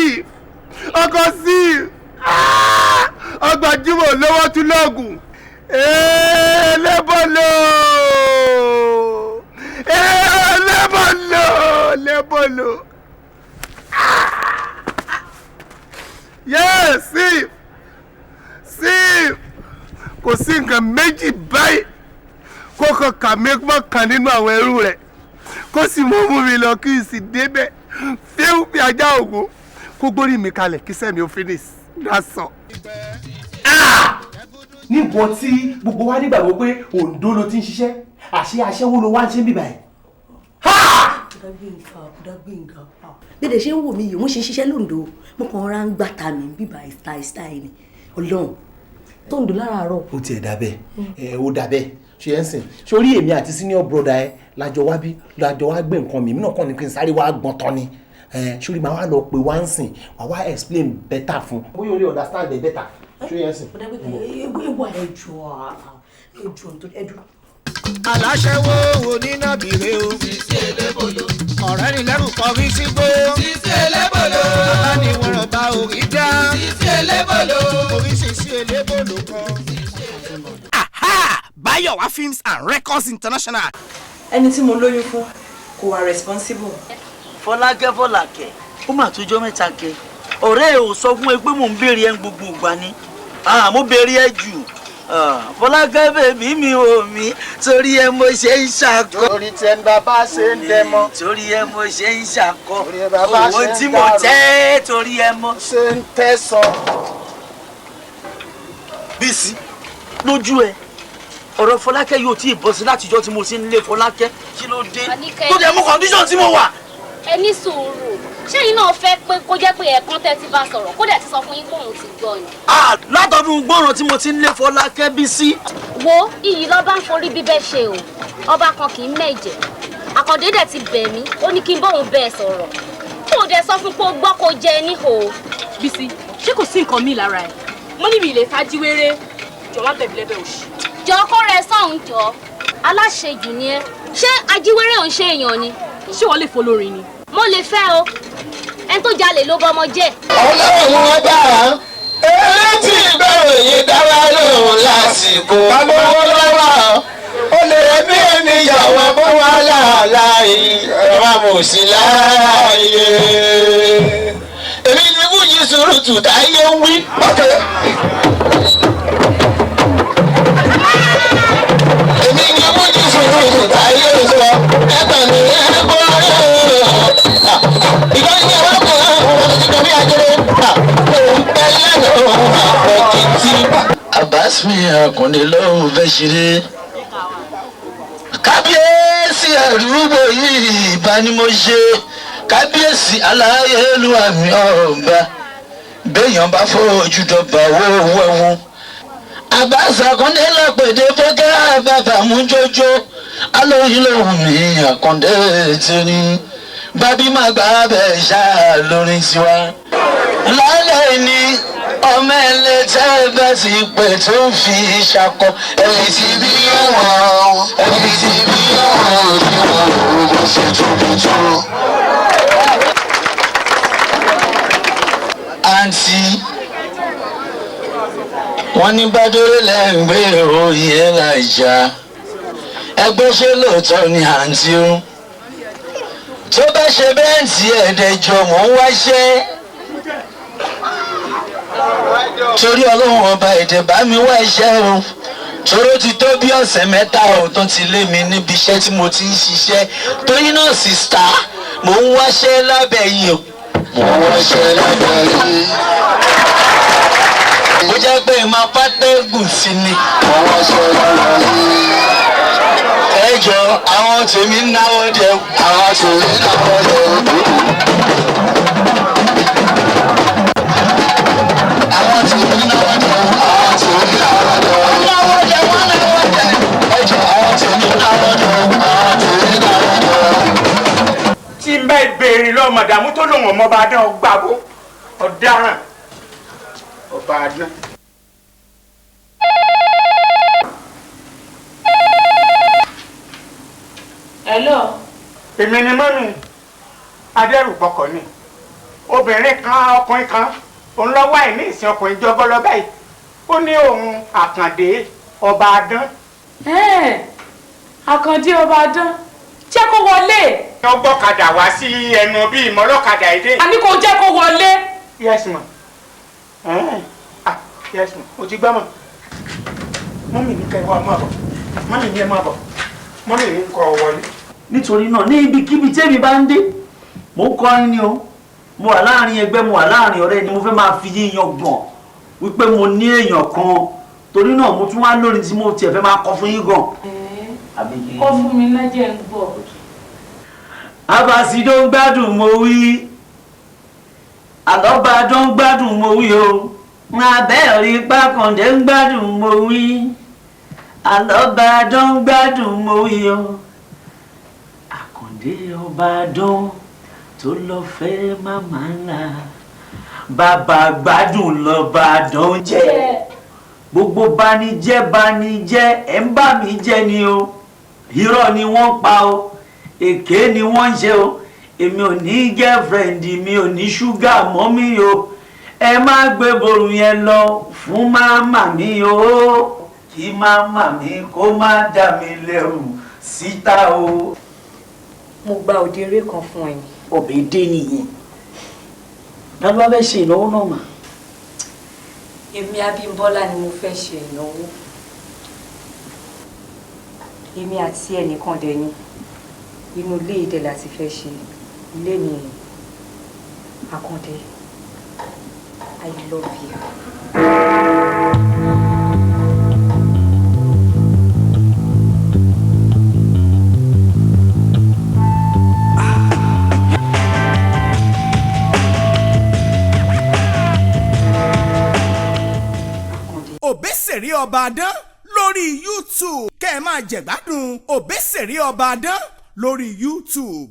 ọgbà jùmọ̀ lọ́wọ́ tún lọ́gùn lẹ́bọ̀lọ́ yes sí kò sí nǹkan méjì báyìí kókò kàmẹ́gbọ́n kan nínú àwọn ẹrú rẹ̀ kó sì mú mi lọ kí n sì débẹ̀ fíw bí ajá ògùn kó gbórí mi kalẹ̀ kí sẹ́mi ó finish dasọ. níbo tí gbogbo wa nígbàgbọ́ pé Oǹdó ló ti ń ṣiṣẹ́ àṣé aṣẹ́wó ló wá ń ṣe bíbá ẹ̀. dédé ṣé ń wò mí yìí mo ṣe ń ṣiṣẹ́ lóńdó mo kàn ra ń gbàtà mi bíbá style ni Ọlọ́run tó ń dùn láràárọ̀. ó tiẹ̀ dà bẹ́ẹ̀ ó dà bẹ́ẹ̀ ṣe ẹ́ ń sìn sórí èmi àti senior brother ẹ lájọ wá gbé nǹkan mi náà kàn ní kí n sáré wá gbọ́n tán ni sórí màá wá lọ pé wá ń sìn wàá wá explain better fún bóyá o lè understand it better ṣe ẹ́ ń sìn. aláṣẹwó onínàbìrè o sísí elébòlò ọ̀rẹ́ ni lẹ́rù kọrí sígbó sísí elébòlò bàbá ni wọ́n bá orí dá sísí elébòlò orí sísí elébòlò kan. Bayowa Films and Records International. ẹni tí mo lóyún fún kò wà responsible. Fọlákẹ́ ó mà tó jọ́ mẹ́ta kẹ ọ̀rẹ́ ẹ̀ ò sọ fún ẹ pé mò ń béèrè ẹ gbogbo ìgbà ni mo béèrè ẹ jù Fọlákẹ́ bèbí mi ò mí torí ẹ mo ṣe ń ṣàkọ. torí tẹ ń bàbá ṣe ń dẹmọ. torí ẹ mo ṣe ń ṣàkọ. owó tí mo tẹ́ torí ẹ mo ṣe ń tẹ̀sán. Bísí lójú ẹ ọ̀rọ̀ Fọlákẹ́ yóò tí ì bọ́ sí látijọ́ tí mo ti ń lé Fọlákẹ́ kí ló dé tó dẹ̀ mú condition tí mo wà. ẹ ní sùúrù ṣẹ́yìn náà fẹ́ pé kó jẹ́ pé ẹ̀ẹ̀kan tẹ́ ti bá sọ̀rọ̀ kó dẹ̀ ti sọ fún yín pé òun ti gbọ́ ni. látọdún gbọ́ràn tí mo ti ń lé Fọlákẹ́ Bísí. wo iyì lọ́ba ń forí bíbẹ́ ṣe o ọba kan kì í mẹ̀jẹ̀ Àkàndé dẹ̀ ti bẹ̀ mí ó ní kí n bóun bẹ́ẹ̀ sọ̀rọ̀ kó o dẹ̀ sọ fún pé o gbọ́ kó jẹ níhò. Bísí ṣé kò sí nǹkan míì lára ẹ̀ mo ní mi lè fàájíwéré jọ má bẹ̀bí lẹ́bẹ̀ òṣì. Jọ kó rẹ sọ̀hún jọ aláṣejù ni ẹ ṣé ajíwéré ò ń ṣe èèyàn ni. Ṣé wọ́n lè folórin ni. Mo lè fẹ́ o ẹni tó jalè ló bọmọ jẹ́. Ọlọ́run ọba elétí ìbẹ̀rù yìí dára lóhùn lásìkò lówó lọ́wọ́ ó lè bí ènìyàwó bó wà láàláyé ẹ̀rọ àmọ̀sí láàyè. Èmi ni Fújì Sùrùtù táyé ń wí. Èmi ni Fújì Sùrùtù táyé ń sọ ẹ̀tàn ní ẹ̀kọ́ rẹ̀. Ìgbàlódé àwọn ọkùnrin àwọn ọmọ tuntun bí ajẹ́rẹ́ òun pẹ́lẹ́ lọ́wọ́ àpọ̀kìtì. Àbáṣmi Àkàndé lọ́wọ́ fẹ́ ṣeré. Kábíyèsí àdúgbò yìí ìbá ni mo ṣe. Kábíyèsí aláyélúwà mi ọba. Béèyàn bá fojú dọ̀bà owó ẹ̀wọ̀n. Àbáṣe Àkàndé lápèdè bọ́gá bàbá mú jójó. Alóyin lòun mi Àkàndé ti ní. Bábí máa gbà bẹ́ẹ̀ ṣá lórí tiwa. Lálẹ́ ni ọmọ ẹlẹ́tẹ́ bá ti pè tó fi ṣakọ. Ẹ̀fì ti bí ọ̀wọ́n, ẹ̀fì ti bí ọ̀wọ́n ní wọn ò ṣe tóbi tó. Àǹtí wọ́n ní Bádórè lẹ́ǹgbẹ́ òye láìjà. Ẹgbẹ́ ṣe lóòótọ́ ni àǹtí ó. Tó bá ṣe bẹ́ẹ̀ tí ẹ̀ẹ́dẹ̀jọ mò ń wáṣẹ́. Torí Ọlọ́run ọba èdè bá mi wá iṣẹ́ o. Toró ti tó bí ọ̀sẹ̀ mẹ́ta ò tó ti lé mi níbi iṣẹ́ tí mo ti ń ṣiṣẹ́. Torí náà sìstá mò ń wáṣẹ́ lábẹ́ yìí o. Mò ń wáṣẹ́ lábẹ́ yìí. Ó jẹ́ pé máa pátẹ́gùn sí ni. Mò ń wáṣẹ́ lábẹ́ yìí. Ẹ jọ àwọn tèmi ń náwó dẹ. Àwọn tèmi ń náwó dẹ. Àwọn tèmi ń náwó dẹ. Àwọn tèmi ń náwó dẹ. Wọ́n náwó dẹ, wọ́n náwó dẹ. Ẹ jọ àwọn tèmi ń náwó dẹ. Àwọn tèmi ń náwó dẹ. Tí n bá béèrè lọ màdàmú tó lòun ọmọ bá dán gbàgbó ọ̀daràn ọba àdán. Hello. Èmi ni mọ́mì adẹ́rùbọkọ̀ ni obìnrin kan ọkùnrin kan òun lọ wá ìní ìsìn ọkùnrin jọgọlọ báyìí ó ní òun Àkàndé ọba àdán. Àkàndé ọba àdán jẹ́ kó wọlé. wọ́n gbọ́kadà wá sí ẹnu bíi ìmọ̀lọ́kadà èdè. Àní kò jẹ́ kó wọlé. Yes ma. Yes ma o ti gbọ́ mọ̀ mọ́mì ní kẹ́ ẹ wá máa bọ̀ mọ́mì ní ẹ máa bọ̀ mọ́mì ní kọ́ wọlé. Nítorí náà ní ibikíbi tẹ́mi bá ń dé mo ń kọrin ni o mo wà láàrin ẹgbẹ́ mo wà láàrin ọ̀rẹ́ ni mo fẹ́ máa fi yíyan gbọ̀n wípé mo ní èèyàn kan torí náà mo tún wá lórí tí mo tiẹ̀ fẹ́ máa kọ fún yín gan. Kọ́ fún mi lẹ́jẹ̀ ń gbọ́. Abasi ló ń gbádùn mo wí àlọ́ba tó ń gbádùn mo wí o abẹ́ rí Pákàndé ń gbádùn mo wí àlọ́ba tó ń gbádùn mo wí o Àkàndé ọba dán tó lọ fẹ́ màmá ńlá bàbá gbádùn lọ́ba dán jẹ́ gbogbo banijẹ́ ẹ̀ ń bà mí jẹ́ ni o irọ́ ni wọ́n pa o èké ni wọ́n ń ṣe o èmi ò ní girlfriend mi ò ní ṣúgà mọ́ mi o ẹ má gbé borun yẹn lọ fún màmá mi o kí màmá mi kó má dà mí lẹ́rù síta o. Mo gba òde eré kan fún ẹ. Ọbẹ̀ dé nìyẹn lọ́dún wá fẹ́ ṣe ìnáwó náà mà. Èmi Abímbọ́lá ni mo fẹ́ ṣe ìnáwó. Èmi àti ẹnìkan dẹ̀ ni inú ilé ìdẹ̀ láti fẹ́ ṣe ilé mi Àkàndé I love you. Òbésèré ọba àdán lórí YouTube kẹ́ ẹ máa jẹ̀gbádùn Òbésèré ọba àdán lórí YouTube.